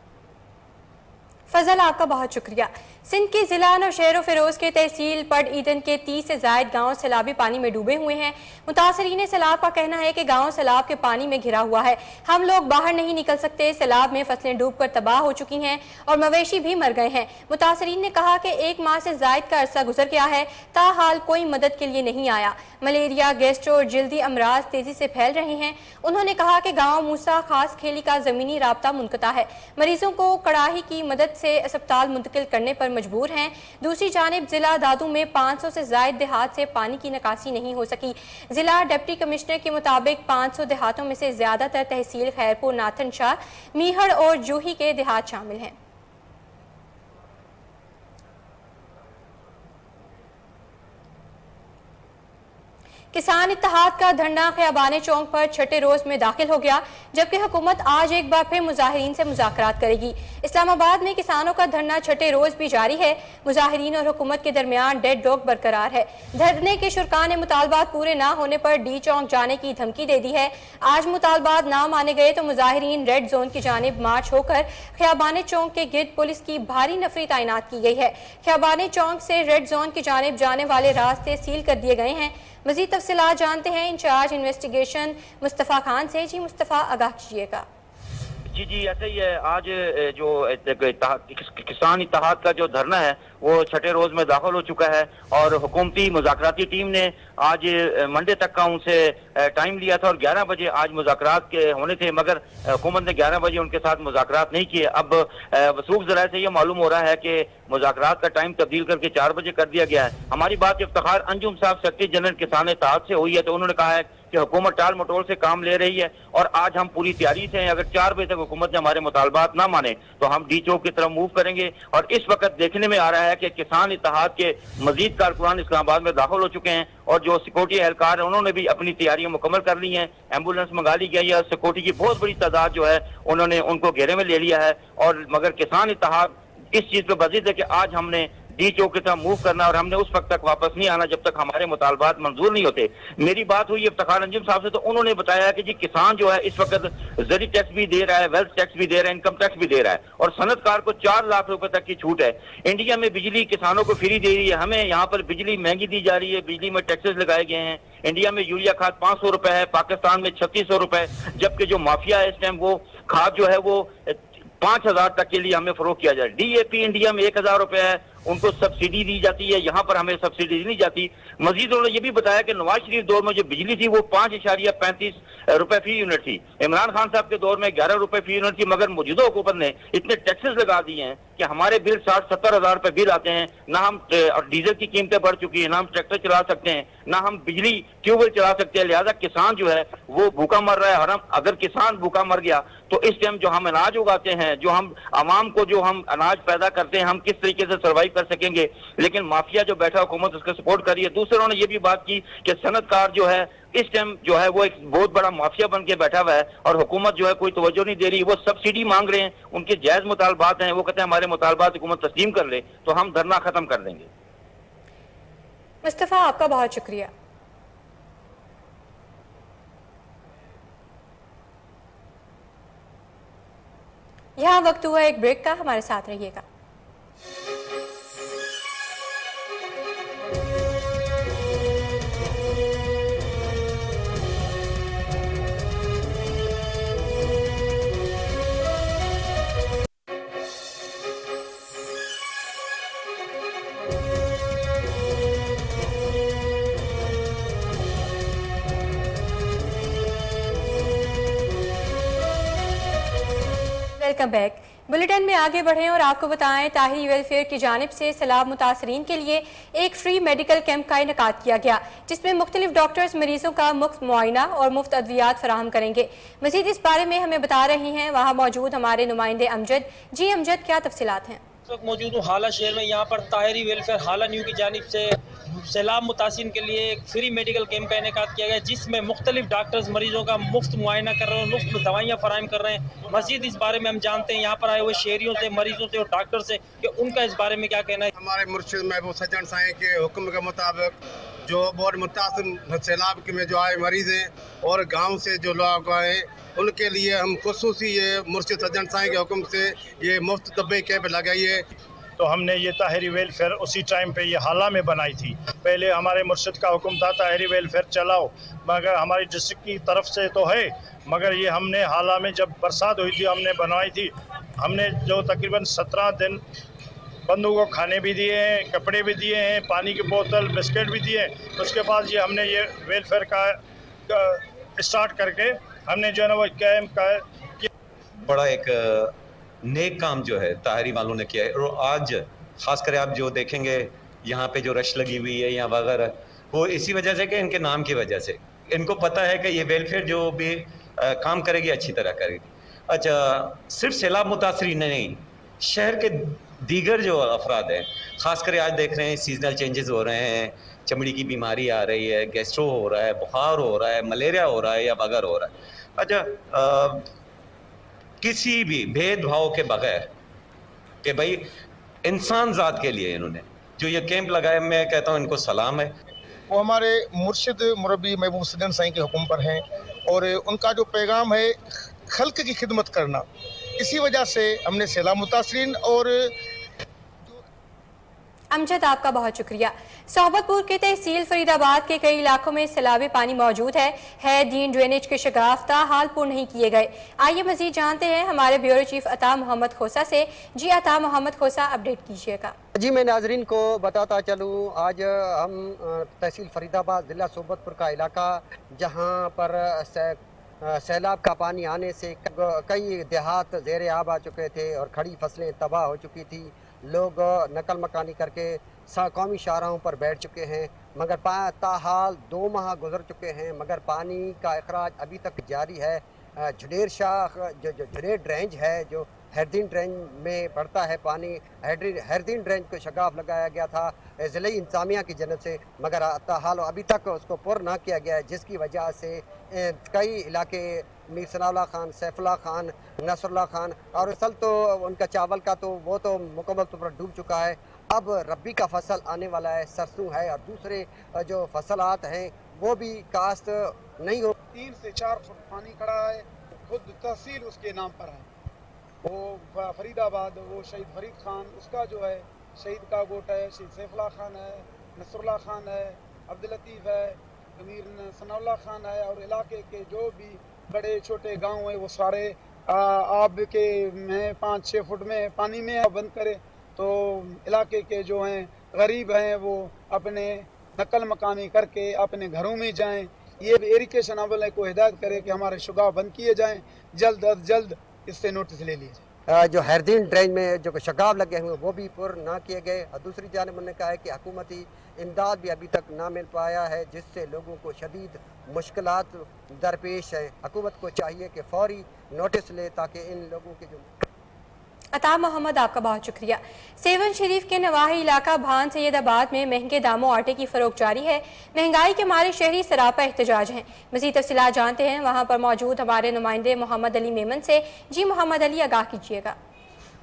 फजल, आपका बहुत शुक्रिया। सिंध के जिला नौशहर फिरोज के तहसील पड ईदन के 30 से जायद गांव सैलाबी पानी में डूबे हुए हैं। मुतासरीन सैलाब का कहना है कि गांव सैलाब के पानी में घिरा हुआ है, हम लोग बाहर नहीं निकल सकते। सैलाब में फसलें डूबकर तबाह हो चुकी हैं और मवेशी भी मर गए हैं। मुतासरीन ने कहा कि 1 माह से जायद का अरसा गुजर गया है, ताहाल कोई मदद के लिए नहीं आया। मलेरिया, गैस्ट्रो और जल्दी अमराज तेजी से फैल रहे हैं। उन्होंने कहा कि गाँव मूसा खास खेली का जमीनी राब्ता मुनक़ता है, मरीजों को कड़ाही की मदद से अस्पताल मुंतकिल करने पर मजबूर हैं। दूसरी जानिब जिला दादू में 500 से जायद देहात से पानी की निकासी नहीं हो सकी। जिला डिप्टी कमिश्नर के मुताबिक 500 देहातों में से ज्यादातर तहसील खैरपुर, नाथन शाह, मीहड़ और जूही के देहात शामिल हैं। किसान इत्तेहाद का धरना खियाबाने चौक पर छठे रोज में दाखिल हो गया, जबकि हुकूमत आज एक बार फिर मुजाहिरीन से मुज़ाकरात करेगी। इस्लामाबाद में किसानों का धरना छठे रोज भी जारी है। मुजाहिरीन और हुकूमत के दरमियान डेड लॉक बरकरार है। धरने के शुरका ने मुतालबात पूरे ना होने पर डी चौक जाने की धमकी दे दी है। आज मुतालबात ना माने गए तो मुजाहिरीन रेड जोन की जानिब मार्च होकर खियाबाने चौक के गिर्द पुलिस की भारी नफरी तैनात की गई है। खियाबाने चौक से रेड जोन की जानिब जाने वाले रास्ते सील कर दिए गए हैं। मज़ीद तफसीलात जानते हैं इंचार्ज इन्वेस्टिगेशन मुस्तफ़ा खान से। जी मुस्तफ़ा, आगाह कीजिएगा। जी ऐसा ही है। आज जो किसान इत्तेहाद का जो धरना है वो छठे रोज में दाखिल हो चुका है और हुकूमती मुज़ाकराती टीम ने आज मंडे तक का उनसे टाइम लिया था और 11 बजे आज मुज़ाकरात के होने थे, मगर हुकूमत ने 11 बजे उनके साथ मुज़ाकरात नहीं किए। अब वसूख ज़राए से ये मालूम हो रहा है कि मुज़ाकरात का टाइम तब्दील करके 4 बजे कर दिया गया है। हमारी बात इफ्तिखार अंजुम साहब सेक्रेटरी जनरल किसान इत्तेहाद से हुई है, तो उन्होंने कहा है कि हुकूमत टाल मटोल से काम ले रही है और आज हम पूरी तैयारी से हैं। अगर 4 बजे तक हुकूमत ने हमारे मुतालबात ना माने तो हम डी चौक की तरफ मूव करेंगे। और इस वक्त देखने में आ रहा है कि किसान इत्तेहाद के मजीद कारकुनान इस्लामाबाद में दाखिल हो चुके हैं और जो सिक्योरिटी एहलकार है उन्होंने भी अपनी तैयारियां मुकम्मल कर ली हैं। एम्बुलेंस मंगा ली गई है, सिक्योरिटी की बहुत बड़ी तादाद जो है उन्होंने उनको घेरे में ले लिया है। और मगर किसान इत्तेहाद इस चीज पे बजीद है कि आज हमने डी चौक की तरफ मूव करना और हमने उस वक्त तक वापस नहीं आना जब तक हमारे मुतालबात मंजूर नहीं होते। मेरी बात हुई इफ्तिखार अंजुम साहब से, तो उन्होंने बताया कि जी किसान जो है इस वक्त जरी टैक्स भी दे रहा है, वेल्थ टैक्स भी दे रहा है, इनकम टैक्स भी दे रहा है और सनतकार को 4 लाख रुपए तक की छूट है। इंडिया में बिजली किसानों को फ्री दे रही है, हमें यहाँ पर बिजली महंगी दी जा रही है, बिजली में टैक्सेस लगाए गए हैं। इंडिया में यूरिया खाद 500 रुपए है, पाकिस्तान में 3600 रुपए, जबकि जो माफिया है इस टाइम वो खाद जो है वो 5000 तक के लिए हमें फरोख्त किया जाए। DAP इंडिया में 1000 रुपए है उनको सब्सिडी दी जाती है, यहाँ पर हमें सब्सिडी नहीं जाती। मजीद उन्होंने ये भी बताया कि नवाज शरीफ दौर में जो बिजली थी वो 5.35 रुपए फी यूनिट थी, इमरान खान साहब के दौर में 11 रुपए फी यूनिट थी, मगर मौजूदा हुकूमत ने इतने टैक्सेस लगा दिए हैं कि हमारे बिल 60-70 हजार रुपए बिल आते हैं, ना हम डीजल की कीमतें बढ़ चुकी है, ना हम ट्रैक्टर चला सकते हैं, ना हम बिजली ट्यूबवेल चला सकते हैं। लिहाजा किसान जो है वो भूखा मर रहा है, और हम अगर किसान भूखा मर गया तो इस टाइम जो हम अनाज उगाते हैं, जो हम आवाम को जो हम अनाज पैदा करते हैं, हम किस तरीके से सर्वाइव कर सकेंगे। लेकिन माफिया जो बैठा हुकूमत उसका सपोर्ट कर रही है। दूसरे उन्होंने ये भी बात की कि सनतकार जो है इस टाइम जो है वो एक बहुत बड़ा माफिया बन के बैठा हुआ है, और हुकूमत जो है कोई तवज्जो नहीं दे रही, वो सब्सिडी मांग रहे हैं, उनके जायज मुतालबात हैं, वो कहते हैं हमारे मुतालबात हुकूमत तस्लीम कर ले तो हम धरना खत्म कर देंगे। मुस्तफा, आपका बहुत शुक्रिया। यहाँ वक्त हुआ एक ब्रेक का, हमारे साथ रहिएगा। Welcome back. बुलेटिन में आगे बढ़ें और आपको बताएं, ताहिरी वेलफेयर की जानिब से सैलाब मुतासरीन के लिए एक फ्री मेडिकल कैंप का इनेकाद किया गया, जिसमें मुख्तलिफ डॉक्टर्स मरीजों का मुफ्त मुआयना और मुफ्त अद्वियात फराहम करेंगे। मजीद इस बारे में हमें बता रही हैं वहाँ मौजूद हमारे नुमाइंदे अमजद। जी अमजद, क्या तफसीलात हैं? इस वक्त मौजूद हूँ हाला शहर में। यहाँ पर ताहिरी वेलफेयर हाला न्यू की जानिब से सैलाब मुतासिन के लिए एक फ्री मेडिकल कैंप का इनेकाद किया गया, जिसमें मुख्तलिफ डॉक्टर्स मरीजों का मुफ्त मुआयना कर रहे हैं, मुफ्त दवाइयाँ फराहम कर रहे हैं। मजीद इस बारे में हम जानते हैं यहाँ पर आए हुए शहरियों से, मरीजों से और डॉक्टर से कि उनका इस बारे में क्या कहना है। हमारे मुर्शिद महबूब सज्जन साईं के हुक्म के मुताबिक जो बहुत मुतासिर सैलाब के में जो आए मरीज हैं और गाँव से जो लोग आए उनके लिए हम खुसूसी ये मुर्शिद सज्जन साईं के हुक्म से ये मुफ्त तब्बे कैंप लगाई है। तो हमने ये ताहिरी वेलफेयर उसी टाइम पे ये हाला में बनाई थी। पहले हमारे मुर्शिद का हुक्म था ताहिरी वेलफेयर चलाओ, मगर हमारी डिस्ट्रिक्ट की तरफ से तो है, मगर ये हमने हाला में जब बरसात हुई थी हमने बनवाई थी। हमने जो तकरीबन 17 दिन बंदों को खाने भी दिए हैं, कपड़े भी दिए हैं, पानी की बोतल, बिस्किट भी दिए। उसके बाद ये हमने ये वेलफेयर का स्टार्ट करके हमने जो है ना वो कैंप का बड़ा एक नेक काम जो है ताहिरी वालों ने किया है। और आज खासकर आप जो देखेंगे यहाँ पे जो रश लगी हुई है यहाँ वगैरह, वो इसी वजह से कि इनके नाम की वजह से इनको पता है कि ये वेलफेयर जो भी काम करेगी अच्छी तरह करेगी। अच्छा, सिर्फ सैलाब मुतासरीन नहीं, शहर के दीगर जो अफराद हैं, खासकर आज देख रहे हैं सीजनल चेंजेस हो रहे हैं, चमड़ी की बीमारी आ रही है, गैस्ट्रो हो रहा है, बुखार हो रहा है, मलेरिया हो रहा है या बगर हो रहा है। अच्छा, किसी भी भेदभाव के बगैर कि भाई इंसान ज़ात के लिए इन्होंने जो ये कैंप लगाया, मैं कहता हूँ इनको सलाम है। वो हमारे मुर्शिद मुरब्बी महबूब सज्जन साईं के हुक्म पर हैं और उनका जो पैगाम है खल्क की खिदमत करना, इसी वजह से हमने सैलाब मुतासरीन और अमजद, आपका बहुत शुक्रिया। सोहबतपुर के तहसील फरीदाबाद के कई इलाकों में सैलाबी पानी मौजूद है दीन ड्रेनेज के शगाफ्ता हाल पूर्ण नहीं किए गए। आइए मजीद जानते हैं हमारे ब्यूरो चीफ अता मोहम्मद खोसा से। जी अता मोहम्मद खोसा, अपडेट कीजिएगा। जी मैं नाजरीन को बताता चलूँ, आज हम तहसील फरीदाबाद ज़िला सोहबतपुर का इलाका, जहाँ पर सैलाब का पानी आने से कई देहात ज़ेर आब आ चुके थे और खड़ी फसलें तबाह हो चुकी थी। लोग नकल मकानी करके कौमी शाहराहों पर बैठ चुके हैं, मगर ताहाल 2 माह गुजर चुके हैं, मगर पानी का अखराज अभी तक जारी है। झुडेर शाख जो झुडेर ड्रेंज है, जो हरदीन ड्रेंज में पड़ता है पानी, हरदीन ड्रेंज को शगाफ लगाया गया था ज़िले इंतज़ामिया की जनब से, मगर ताहाल अभी तक उसको पुर ना किया गया है, जिसकी वजह से कई इलाके मीर सनाउल्लाह खान, सैफुल्लाह खान, नसरुल्लाह खान और असल तो उनका चावल का तो वो तो मुकम्मल तौर पर डूब चुका है। अब रबी का फसल आने वाला है, सरसों है और दूसरे जो फसलात हैं वो भी काश्त नहीं हो। 3 से 4 फुट पानी खड़ा है, खुद तहसील उसके नाम पर है। वो फरीदाबाद, वो शहीद फरीद खान, उसका जो है शहीद का गोट है, शहीद सैफुल्लाह खान है, नसरुल्लाह खान है, अब्दुल लतीफ़ है, अमीर सनाउल्लाह खान है, और इलाके के जो भी बड़े छोटे गांव हैं वो सारे आब के में 5-6 फुट में पानी में बंद करे। तो इलाके के जो हैं गरीब हैं वो अपने नकल मकामी करके अपने घरों में जाएं। ये भी इरिगेशन अमले को हिदायत करे कि हमारे शुगा बंद किए जाएं, जल्द अज जल्द इससे नोटिस ले लीजिए। जो हैरदीन ड्रेन में जो शगाब लगे हुए वो भी पूर्ण ना किए गए। और दूसरी जानब उन्होंने कहा है कि हुकूमती इमदाद भी अभी तक ना मिल पाया है, जिससे लोगों को शदीद मुश्किलात दरपेश है। हुकूमत को चाहिए कि फौरी नोटिस ले ताकि इन लोगों के जो अता मोहम्मद, आपका बहुत शुक्रिया। सेवन शरीफ के नवाही इलाका भान सैयदाबाद में महंगे दामों आटे की फरोख्त जारी है। महंगाई के मारे शहरी सरापा एहतजाज हैं। मज़ीद तफसीलात जानते हैं वहाँ पर मौजूद हमारे नुमाइंदे मोहम्मद अली मेमन से। जी मोहम्मद अली, आगाह कीजिएगा।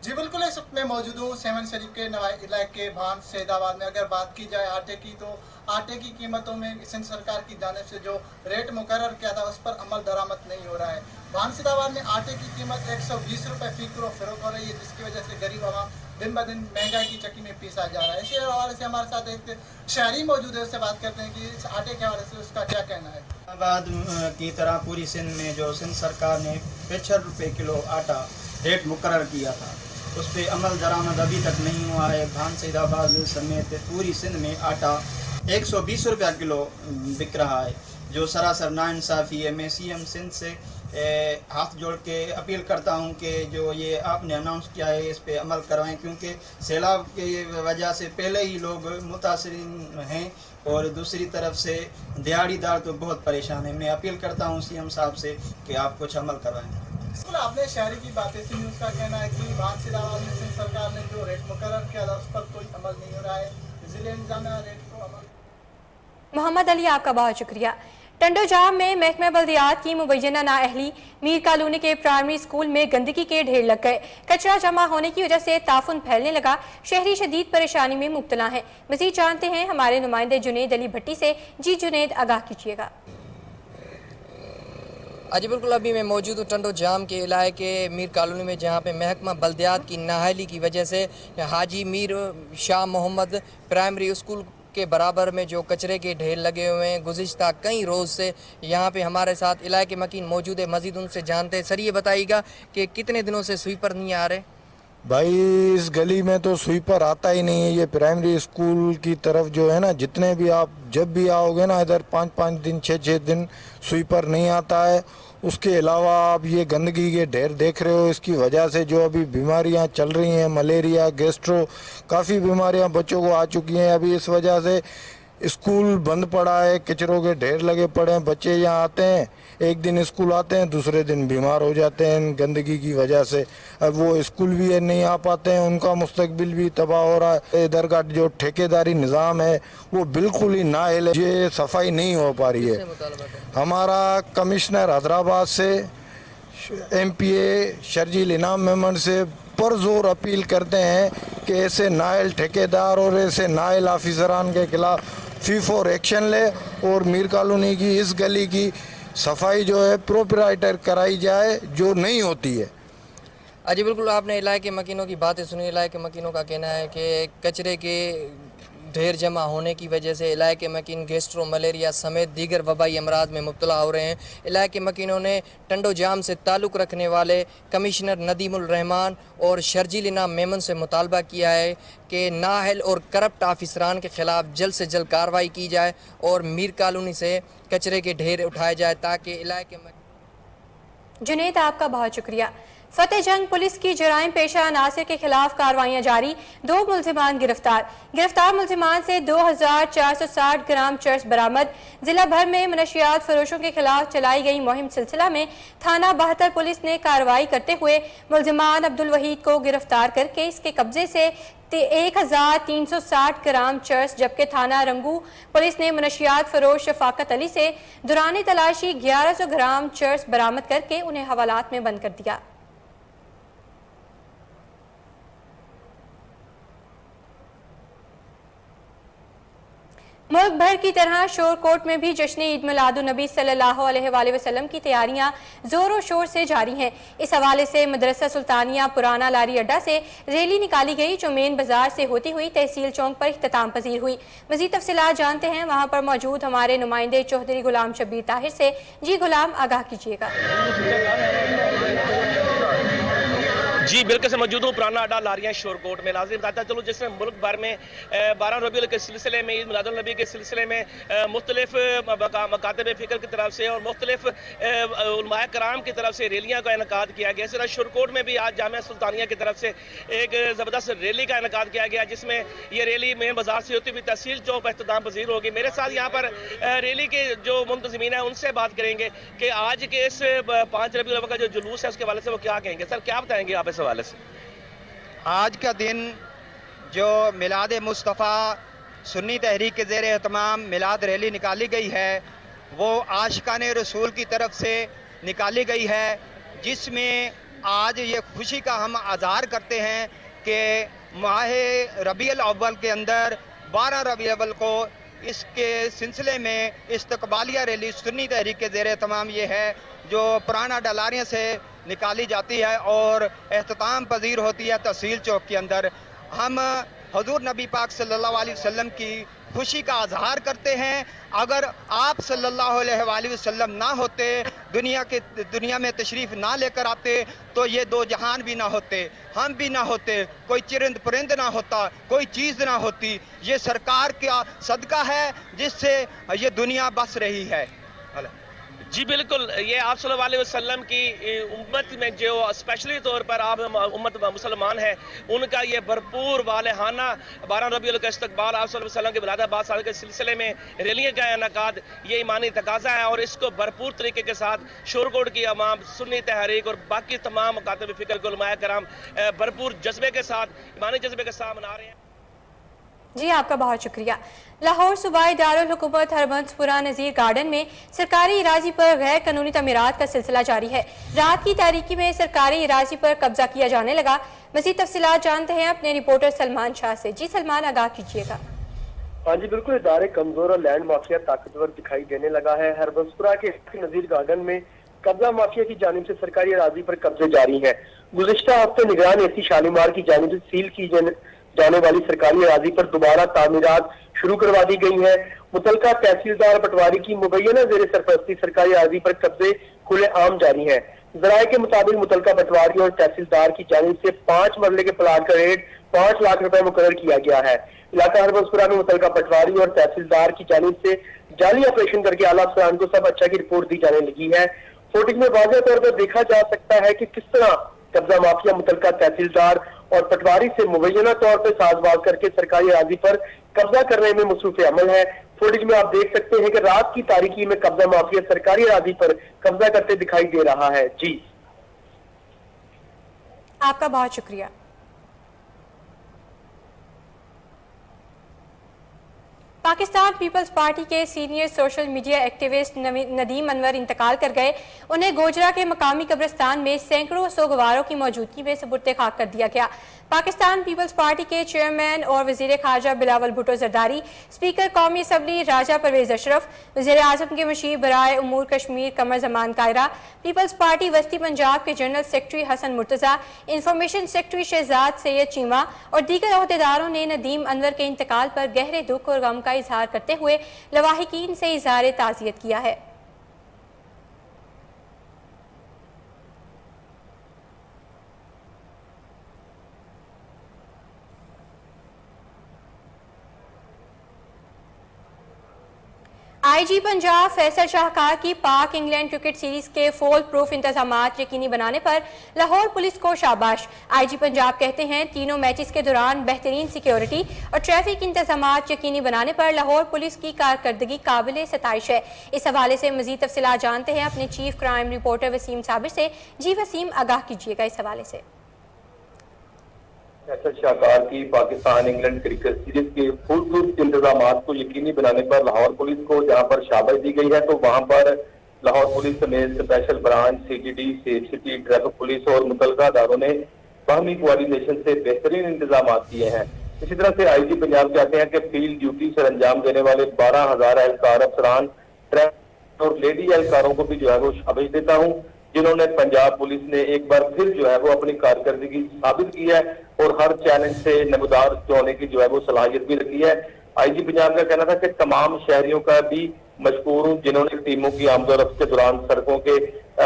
जी बिल्कुल, इस वक्त मैं मौजूद हूँ सेवन शरीफ के नवाही इलाके भान सैयदाबाद में। अगर बात की जाए आटे की, तो आटे की कीमतों में सिंध सरकार की जानिब से जो रेट मुकर्रर किया था उस पर अमल दरामद नहीं हो रहा है। भान सैयदाबाद में आटे की कीमत 120 रुपये फ़ी किलो फरोख्त हो रही है, जिसकी वजह से गरीब आवाम दिन ब दिन महंगाई की चक्की में पीसा जा रहा है। इसी हवाले से हमारे साथ एक शहरी मौजूद है, उससे बात करते हैं कि इस आटे के हवाले से उसका क्या कहना है। इस्लामाबाद की तरह पूरी सिंध में जो सिंध सरकार ने 65 रुपये किलो आटा रेट मुकर्रर किया था, उस पर अमल दरामद अभी तक नहीं हुआ है। भान सैयदाबाद समेत पूरी सिंध में आटा 120 रुपया किलो बिक रहा है, जो सरासर नाइंसाफ़ी है। मैं CM सिंध से हाथ जोड़ के अपील करता हूं कि जो ये आपने अनाउंस किया है इस पे अमल करवाएं, क्योंकि सैलाब की वजह से पहले ही लोग मुतासरीन हैं और दूसरी तरफ से दिहाड़ीदार तो बहुत परेशान हैं। मैं अपील करता हूं CM साहब से कि आप कुछ अमल करवाएं। बिल्कुल, आपने शहरी की बातें सुनी, उसका कहना है कि भान सैयदाबाद में सिंध सरकार ने जो रेट मुकर्रर किया था उस पर कोई अमल नहीं हो रहा है। ज़िले इंतज़ामिया रेट को अमल। मोहम्मद अली, आपका बहुत शुक्रिया। टंडोजाम में महकमा बल्दियात की मुबैना नाअहली, मीर कॉलोनी के प्राइमरी स्कूल में गंदगी के ढेर लग गए। कचरा जमा होने की वजह से ताफुन फैलने लगा। शहरी शदीद परेशानी में मुब्तला हैं। मज़ीद जानते हैं हमारे नुमाइंदे जुनेद अली भट्टी से। जी जुनेद, आगाह कीजिएगा। जी बिल्कुल, अभी मैं मौजूद हूँ टंडोजाम के इलाके मीर कॉलोनी में, जहाँ पे महकमा बल्दियात की नाअहली की वजह से हाजी मीर शाह मोहम्मद प्राइमरी स्कूल के बराबर में जो कचरे के ढेर लगे हुए हैं गुज़िश्ता कई रोज़ से। यहाँ पे हमारे साथ इलाके मकीन मौजूद है, मज़ीद उनसे जानते हैं। सर, ये बताइएगा कि कितने दिनों से स्वीपर नहीं आ रहे? भाई, इस गली में तो स्वीपर आता ही नहीं है। ये प्राइमरी स्कूल की तरफ जो है ना, जितने भी आप जब भी आओगे ना इधर 5-5 दिन 6-6 दिन स्वीपर नहीं आता है। उसके अलावा आप ये गंदगी के ढेर देख रहे हो, इसकी वजह से जो अभी बीमारियां चल रही हैं, मलेरिया, गैस्ट्रो, काफ़ी बीमारियां बच्चों को आ चुकी हैं। अभी इस वजह से स्कूल बंद पड़ा है, कचरों के ढेर लगे पड़े हैं। बच्चे यहाँ आते हैं, एक दिन स्कूल आते हैं, दूसरे दिन बीमार हो जाते हैं गंदगी की वजह से। अब वो स्कूल भी नहीं आ पाते हैं, उनका मुस्तकबिल भी तबाह हो रहा है। इधर का जो ठेकेदारी निज़ाम है वो बिल्कुल ही नाअहल है, ये सफाई नहीं हो पा रही है। हमारा कमिश्नर हैदराबाद से MPA शर्जील इनाम मेमन से पुरजोर अपील करते हैं कि ऐसे नाअहल ठेकेदार और ऐसे नाअहल ऑफिसरान के खिलाफ फी4 एक्शन ले और मीर कॉलोनी की इस गली की सफाई जो है प्रोपराइटर कराई जाए, जो नहीं होती है। जी बिल्कुल, आपने इलाके मकीनों की बातें सुनी। इलाके मकीनों का कहना है कि कचरे के ढेर जमा होने की वजह से इलाके मकीन गैस्ट्रो, मलेरिया समेत दीगर वबाई अमराज में मुब्तला हो रहे हैं। इलाके मकीनों ने टंडोजाम से ताल्लुक़ रखने वाले कमिश्नर नदीमुल रहमान और शर्जील इनाम मेमन से मुतालबा किया है कि नाअहल और करप्ट ऑफिसरान के ख़िलाफ़ जल्द से जल्द कार्रवाई की जाए और मीर कॉलोनी से कचरे के ढेर उठाए जाए ताकि इलाके में। जुनेद, आपका बहुत शुक्रिया। फतेह जंग पुलिस की जराइम पेशा अनासर के खिलाफ कार्रवाइयां जारी। 2 मुलजिमान गिरफ्तार मुलजिमान से 2460 ग्राम चर्स बरामद। जिला भर में मनशियात फरोशों के खिलाफ चलाई गई मुहिम सिलसिला में थाना 72 पुलिस ने कार्रवाई करते हुए मुलजिमान अब्दुल वहीद को गिरफ्तार करके इसके कब्जे से 1360 ग्राम चर्स, जबकि थाना रंगू पुलिस ने मनशियात फरोश शफाकत अली से दौरान तलाशी 1100 ग्राम चर्स बरामद करके उन्हें हवालात में बंद कर दिया। मुल्क भर की तरह शोरकोट में भी जश्न ईद मिलादुन नबी सल्लल्लाहु अलैहि वसल्लम की तैयारियां जोरों शोर से जारी हैं। इस हवाले से मदरसा सुल्तानिया पुराना लारी अड्डा से रैली निकाली गई, जो मेन बाजार से होती हुई तहसील चौक पर इख्तिताम पजीर हुई। मज़ीद तफसीलात जानते हैं वहां पर मौजूद हमारे नुमाइंदे चौधरी गुलाम शब्बीर ताहिर से। जी गुलाम, आगाह कीजिएगा। जी बिल्कुल से मौजूद हूँ पुराना अड्डा लारियां शोरकोट में। नाज़रीन बताता चलो जिसमें मुल्क भर में 12 रबीउल के सिलसिले में ईद मिलादुल नबी के सिलसिले में मुख्तलिफ मकातब फ़िक्र की तरफ से और मुख्तलिफ उलमाए कराम की तरफ से रैलियाँ का इनकाद किया गया। इस तरह शोरकोट में भी आज जामिया सुल्तानिया की तरफ से एक ज़बरदस्त रैली का इनकाद किया गया, जिसमें ये रैली मेन बाजार से होती हुई तहसील चौक पर इख्तिताम पजीर होगी। मेरे साथ यहाँ पर रैली के जो मुंतज़मीन है उनसे बात करेंगे कि आज के इस 5 रबीउल अव्वल का जो जुलूस है उसके हवाले से वो क्या कहेंगे। सर क्या बताएंगे आप इस हवाले से? आज का दिन जो मिलाद मुस्तफ़ा सुन्नी तहरीक के ज़ेर एहतमाम मिलाद रैली निकाली गई है वो आशिकान रसूल की तरफ से निकाली गई है, जिसमें आज ये खुशी का हम आज़हार करते हैं कि माह रबीउल अव्वल के अंदर 12 रबीउल अव्वल को इसके सिलसिले में इस्तकबालिया रैली सुन्नी तहरीक के ज़ेर एहतमाम ये है जो पुराना डलारियाँ से निकाली जाती है और एहतमाम पजीर होती है तहसील चौक के अंदर। हम हुजूर नबी पाक सल्लल्लाहु अलैहि वसल्लम की खुशी का इजहार करते हैं। अगर आप सल्लल्लाहु अलैहि वसल्लम ना होते, दुनिया में तशरीफ़ ना लेकर आते तो ये दो जहान भी ना होते, हम भी ना होते, कोई चिरंद परिंद ना होता, कोई चीज़ ना होती। ये सरकार का सदका है जिससे ये दुनिया बस रही है। जी बिल्कुल, ये आप सल्लल्लाहु अलैहि वसल्लम की उम्मत में जो स्पेशली तौर पर आप उम्मत मुसलमान है उनका ये भरपूर वालेहाना 12 रबीउल का इस्तकबाल आप सल्लल्लाहु अलैहि वसल्लम के विलादत बाद साल के सिलसिले में रैलियाँ का इनकाद ये ईमानी तकाजा है और इसको भरपूर तरीके के साथ शोरकोट की अवाम, सुन्नी तहरीक और बाकी तमाम मुकातब फ़िक्र के उलमाए कराम भरपूर जज्बे के साथ, ईमानी जज्बे के साथ मना रहे हैं। जी आपका बहुत शुक्रिया। लाहौर सूबाई दारुल हुकूमत हरबंसपुरा नज़ीर गार्डन में सरकारी इराजी पर गैर कानूनी तमीरात का सिलसिला जारी है। रात की तारीकी में सरकारी इराजी पर कब्जा किया जाने लगा। मज़ीद तफसीलात जानते हैं अपने रिपोर्टर सलमान शाह से। जी सलमान, आगाह कीजिएगा। हाँ जी बिल्कुल, इदारे कमजोर और लैंड माफिया ताकतवर दिखाई देने लगा है। हरबंसपुरा के नज़ीर गार्डन में कब्जा माफिया की जानिब से सरकारी इराजी पर कब्जे जारी है। गुज़िश्ता हफ्ते निगरान एसी शालीमार की जानिब से सील की जाने वाली सरकारी अराजी पर दोबारा तामीरात शुरू करवा दी गई है। मुतलका तहसीलदार पटवारी की मुबैना जेर सरपरस्ती सरकारी अराजी पर कब्जे खुले आम जारी है। जराये के मुताबिक मुतलका पटवारी और तहसीलदार की जानिब से 5 मरले के प्लाट का रेट 5 लाख रुपए मुकर्रर किया गया है। इलाका हरबंसपुरा में मुतलका पटवारी और तहसीलदार की जानिब से जाली ऑपरेशन करके आला अफसरान को सब अच्छा की रिपोर्ट दी जाने लगी है। फुटेज में वाज़ेह तौर पर देखा जा सकता है कि किस तरह कब्जा माफिया मुतलका तहसीलदार और पटवारी से मुबैना तौर पर साजबाज करके सरकारी अराजी पर कब्जा करने में मसरूफ अमल है। फुटेज में आप देख सकते हैं कि रात की तारीकी में कब्जा माफिया सरकारी अराजी पर कब्जा करते दिखाई दे रहा है। जी आपका बहुत शुक्रिया। पाकिस्तान पीपल्स पार्टी के senior social media activist Nadeem Anwar इंतकाल कर गए। उन्हें गोजरा के मकामी कब्रिस्तान में सैकड़ों सोगवारों की मौजूदगी में सुपुर्द खाक कर दिया गया। पाकिस्तान पीपल्स पार्टी के चेयरमैन और वजीर खारजा बिलावल भुट्टो जरदारी, स्पीकर कौमी असम्बली राजा परवेज अशरफ, वजीर आजम के मशीर बराए उमूर कश्मीर कमर जमान कायरा, पीपल्स पार्टी वस्ती पंजाब के general secretary Hasan Murtaza, information secretary Shahzad Syed Cheema और दीगर अहदेदारों ने नदीम अनवर के इंतकाल पर गहरे दुख और गम का इजहार करते हुए लवाहिकीन से इजहार ताज़ियत किया है। आईजी पंजाब फैसल शाहकार की पाक इंग्लैंड क्रिकेट सीरीज के फॉल प्रूफ इंतजामात यकीनी बनाने पर लाहौर पुलिस को शाबाश। आईजी पंजाब कहते हैं तीनों मैचेस के दौरान बेहतरीन सिक्योरिटी और ट्रैफिक इंतजामात यकीनी बनाने पर लाहौर पुलिस की कारकर्दगी काबिल सताइश है। इस हवाले से मजीद तफसीलात जानते हैं अपने chief crime reporter Waseem Sabir से। जी वसीम, आगाह कीजिएगा इस हवाले से। फैसल शाहकार की पाकिस्तान इंग्लैंड क्रिकेट सीरीज के फुल प्रूफ इंतजाम को यकीनी बनाने पर लाहौर पुलिस को जहां पर शाबाश दी गई है, तो वहां पर लाहौर पुलिस समेत special branch, CTD, safe city, traffic police और मुतलका अदारों ने बाहमी कोऑर्डिनेशन से बेहतरीन इंतजाम किए हैं। इसी तरह से आईजी पंजाब कहते हैं कि फील्ड ड्यूटी सर अंजाम देने वाले 12,000 एहलकार अफसरान, ट्रैफिक और लेडी एहलकारों को भी जो है वो शाबाश देता हूँ, जिन्होंने पंजाब पुलिस ने एक बार फिर जो है वो अपनी कारकर्दगी साबित की है और हर चैलेंज से नमदार होने की जो है वो सलाहियत भी रखी है। आईजी पंजाब का कहना था कि तमाम शहरियों का भी मशकूर हूँ जिन्होंने टीमों की आमदोरफ्त के दौरान सड़कों के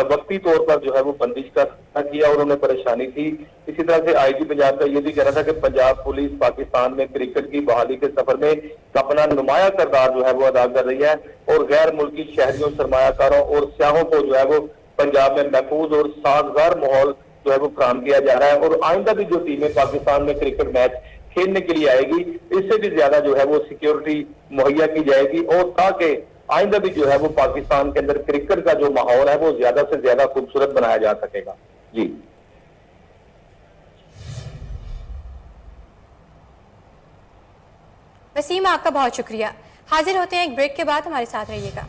वक्ती तौर पर जो है वो बंदिश का सामना किया और उन्हें परेशानी थी। इसी तरह से आईजी पंजाब का ये भी कहना था कि पंजाब पुलिस पाकिस्तान में क्रिकेट की बहाली के सफर में अपना नुमाया किरदार जो है वो अदा कर रही है और गैर मुल्की शहरियों, सरमायाकारों और सियाहों को जो है वो पंजाब में महफूज और साजगार माहौल जो है वो फराहम किया जा रहा है। और आइंदा भी जो टीमें पाकिस्तान में क्रिकेट मैच खेलने के लिए आएगी, इससे भी ज्यादा जो है वो सिक्योरिटी मुहैया की जाएगी और ताकि आइंदा भी जो है वो पाकिस्तान के अंदर क्रिकेट का जो माहौल है वो ज्यादा से ज्यादा खूबसूरत बनाया जा सकेगा। जी वसीम, आपका बहुत शुक्रिया। हाजिर होते हैं एक ब्रेक के बाद, हमारे साथ रहिएगा।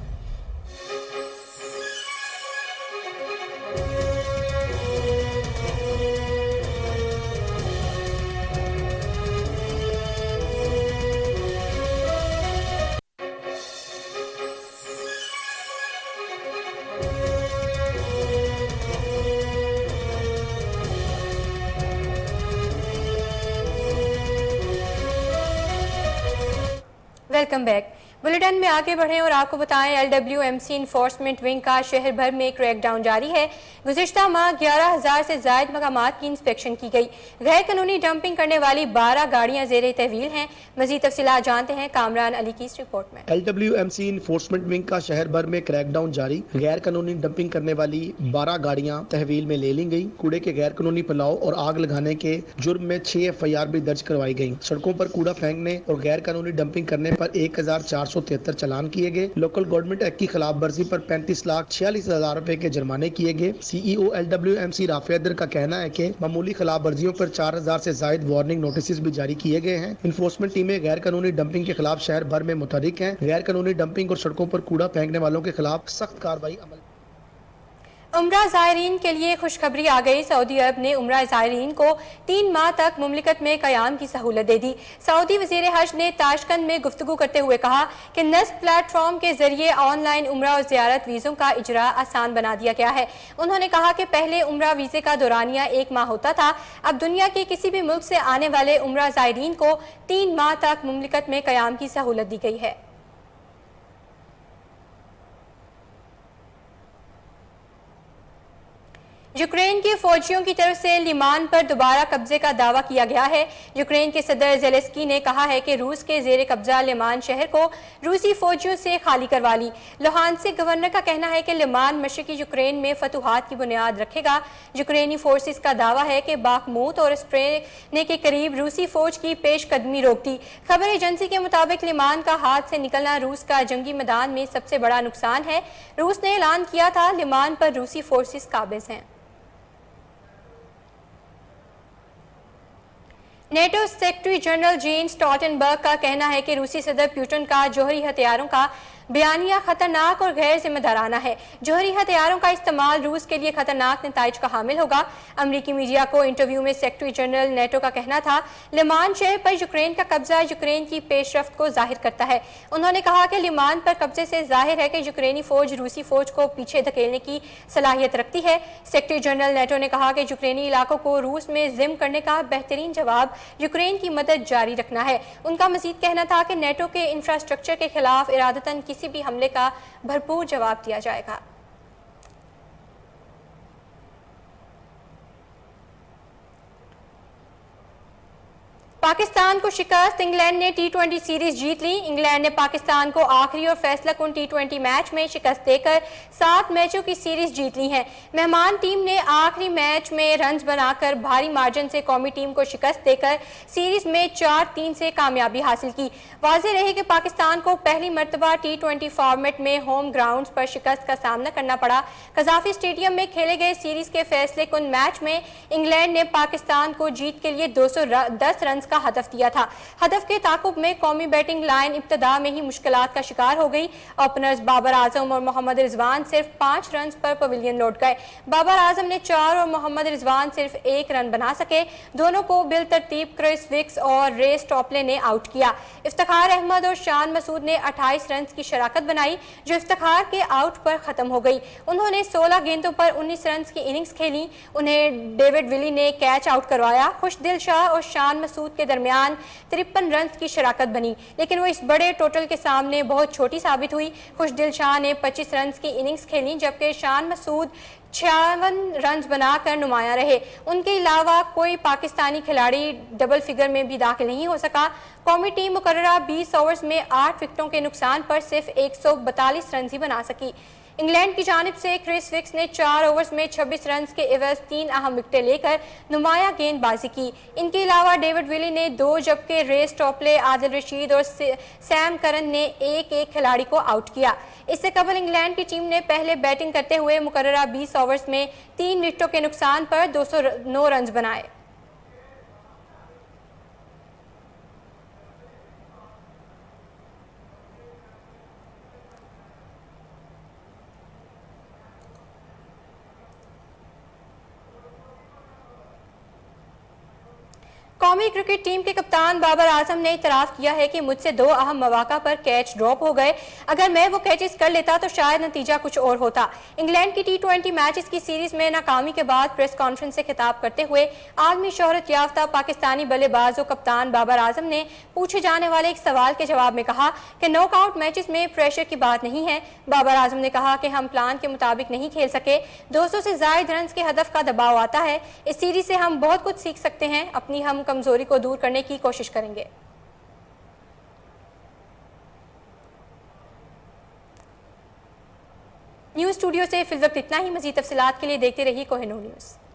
Welcome back. बुलेटिन में आगे बढ़ें और आपको बताएं, LWMC इन्फोर्समेंट विंग का शहर भर में क्रैकडाउन जारी है। गुज़िश्ता माह 11,000 से ज़ायद मकामात की इंस्पेक्शन की गई। गैर कानूनी डंपिंग करने वाली 12 गाड़ियां ज़ेरे तहवील हैं। मज़ीद तफसीलात जानते हैं कामरान अली की इस रिपोर्ट में। LWMC इन्फोर्समेंट विंग का शहर भर में क्रैकडाउन जारी। गैर कानूनी डंपिंग करने वाली 12 गाड़ियां तहवील में ले ली गई। कूड़े के गैर कानूनी फैलाव और आग लगाने के जुर्म में 6 FIR भी दर्ज करवाई गई। सड़कों पर कूड़ा फेंकने और गैर कानूनी डंपिंग करने पर 1,473 चालान किए गए। लोकल गवर्नमेंट एक्ट की खिलाफ वर्जी पर 35,46,000 रुपए के जुर्माने किए गए। CEO LWMC राफे अदर का कहना है कि मामूली खिलाफ वर्जियों पर 4,000 से जायद वार्निंग नोटिस भी जारी किए गए हैं। इन्फोर्समेंट टीमें गैर कानूनी डंपिंग के खिलाफ शहर भर में मुतहरिक हैं। गैर कानूनी डंपिंग और सड़कों पर कूड़ा फेंकने वालों के खिलाफ सख्त कार्रवाई अमल। उम्रा ज़ायरीन के लिए खुशखबरी आ गई। सऊदी अरब ने उम्रा ज़ायरीन को 3 माह तक मुमलिकत में क़याम की सहूलत दे दी। सऊदी वज़ीर हज ने ताशकंद में गुफ्तगू करते हुए कहा कि नस्ब प्लेटफॉर्म के जरिए ऑनलाइन उम्रा और ज़ियारत वीज़ों का इजरा आसान बना दिया गया है। उन्होंने कहा कि पहले उम्रा वीज़े का दौरानिया 1 माह होता था, अब दुनिया के किसी भी मुल्क से आने वाले उम्रा ज़ायरीन को 3 माह तक मुमलिकत में क़याम की सहूलत दी गई है। यूक्रेन के फौजियों की तरफ से लिमान पर दोबारा कब्जे का दावा किया गया है। यूक्रेन के सदर ज़ेलेंस्की ने कहा है कि रूस के ज़ेरे कब्जा लिमान शहर को रूसी फौजियों से खाली करवा ली। लुहानस्क गवर्नर का कहना है कि लिमान मशरकी यूक्रेन में फतूहात की बुनियाद रखेगा। यूक्रेनी फोर्सेस का दावा है कि बाखमूत और स्प्रेने के करीब रूसी फौज की पेशकदमी रोक दी। खबर एजेंसी के मुताबिक लिमान का हाथ से निकलना रूस का जंगी मैदान में सबसे बड़ा नुकसान है। रूस ने ऐलान किया था लिमान पर रूसी फोर्सेस काबिज हैं। NATO secretary general Jens Stoltenberg का कहना है कि रूसी सदर पुतिन का जौहरी हथियारों का बयानिया खतरनाक और गैर जिम्मेदाराना है। जौहरी हथियारों का इस्तेमाल रूस के लिए खतरनाक नताइज का हामिल होगा। अमरीकी मीडिया को इंटरव्यू में सेक्रेटरी जनरल नेटो का कहना था, लिमान शहर पर यूक्रेन का कब्जा यूक्रेन की पेशरफ्त को जाहिर करता है। उन्होंने कहा कि लिमान पर कब्जे से जाहिर है कि यूक्रेनी फौज रूसी फौज को पीछे धकेलने की सलाहियत रखती है। सेक्रेटरी जनरल नेटो ने कहा कि यूक्रेनी इलाकों को रूस में जिम करने का बेहतरीन जवाब यूक्रेन की मदद जारी रखना है। उनका मजीद कहना था कि नेटो के इंफ्रास्ट्रक्चर के खिलाफ इरादतन किसी भी हमले का भरपूर जवाब दिया जाएगा। पाकिस्तान को शिकस्त, इंग्लैंड ने T20 सीरीज जीत ली। इंग्लैंड ने पाकिस्तान को आखिरी और फैसलाकुन T20 मैच में शिकस्त देकर 7 मैचों की सीरीज जीत ली है। मेहमान टीम ने आखिरी मैच में रन्स बनाकर भारी मार्जिन से कौमी टीम को शिकस्त देकर सीरीज में 4-3 से कामयाबी हासिल की। वाज़ेह रहे कि पाकिस्तान को पहली मरतबा T20 फॉर्मेट में होम ग्राउंड पर शिकस्त का सामना करना पड़ा। कज़ाफी स्टेडियम में खेले गए सीरीज के फैसलेकुन मैच में इंग्लैंड ने पाकिस्तान को जीत के लिए 210 रन का हदफ दिया था। हदफ के ताकुब में कौमी बैटिंग लाइन इब्तदा में ही मुश्किलात का शिकार हो गई। ओपनर्स बाबर आजम और मोहम्मद रिजवान सिर्फ 5 रन पर पवेलियन लौट गए। बाबर आजम ने 4 और मोहम्मद रिजवान सिर्फ 1 रन बना सके। दोनों को बिल तरतीब क्रिस विक्स और रे स्टॉपले ने आउट किया। इफ्तिखार अहमद और शान मसूद ने 28 रन की शराकत बनाई, जो इफ्तिखार के आउट पर खत्म हो गई। उन्होंने 16 गेंदों पर 19 रन की इनिंग्स खेली। उन्हें डेविड विली ने कैच आउट करवाया। खुशदिल शाह और शान मसूद के दरमियान 53 रन की शराकत बनी, लेकिन वो इस बड़े टोटल के सामने बहुत छोटी साबित हुई। खुशदिल शाह ने 25 रन की इनिंग्स खेली, जबकि शान मसूद 56 रन बनाकर नुमाया रहे। उनके अलावा कोई पाकिस्तानी खिलाड़ी डबल फिगर में भी दाखिल नहीं हो सका। कौमी टीम मुकर्ररा 20 ओवर्स में 8 विकेटों के नुकसान पर सिर्फ 142 रन ही बना सकी। इंग्लैंड की जानिब से क्रिस विक्स ने 4 ओवर्स में 26 रन के एवज 3 अहम विकेटें लेकर नुमाया गेंदबाजी की। इनके अलावा डेविड विली ने 2 जबकि रेस टॉपले, आदिल रशीद और सैम करन ने एक खिलाड़ी को आउट किया। इससे कबल इंग्लैंड की टीम ने पहले बैटिंग करते हुए मुकर्ररा 20 ओवर्स में 3 विकेटों के नुकसान पर 209 रन बनाए। कौमी क्रिकेट टीम के कप्तान बाबर आजम ने इतराफ किया है कि मुझसे 2 अहम मौका पर कैच ड्रॉप हो गए। अगर मैं वो कैचेस कर लेता तो शायद नतीजा कुछ और होता। इंग्लैंड की T20 मैचेस की सीरीज में नाकामी के बाद प्रेस कॉन्फ्रेंस से खिताब करते हुए आलमी शोहरत याफ्ता पाकिस्तानी बल्लेबाज और कप्तान बाबर आजम ने पूछे जाने वाले एक सवाल के जवाब में कहा कि नॉकआउट मैचेस में प्रेशर की बात नहीं है। बाबर आजम ने कहा कि हम प्लान के मुताबिक नहीं खेल सके। 200 से ज्यादा रन के हदफ का दबाव आता है। इस सीरीज से हम बहुत कुछ सीख सकते हैं। अपनी हम कमजोरी को दूर करने की कोशिश करेंगे। न्यूज़ स्टूडियो से फिल वक्त इतना ही। मजीद तफसीलात के लिए देखते रहिए कोहिनूर न्यूज़।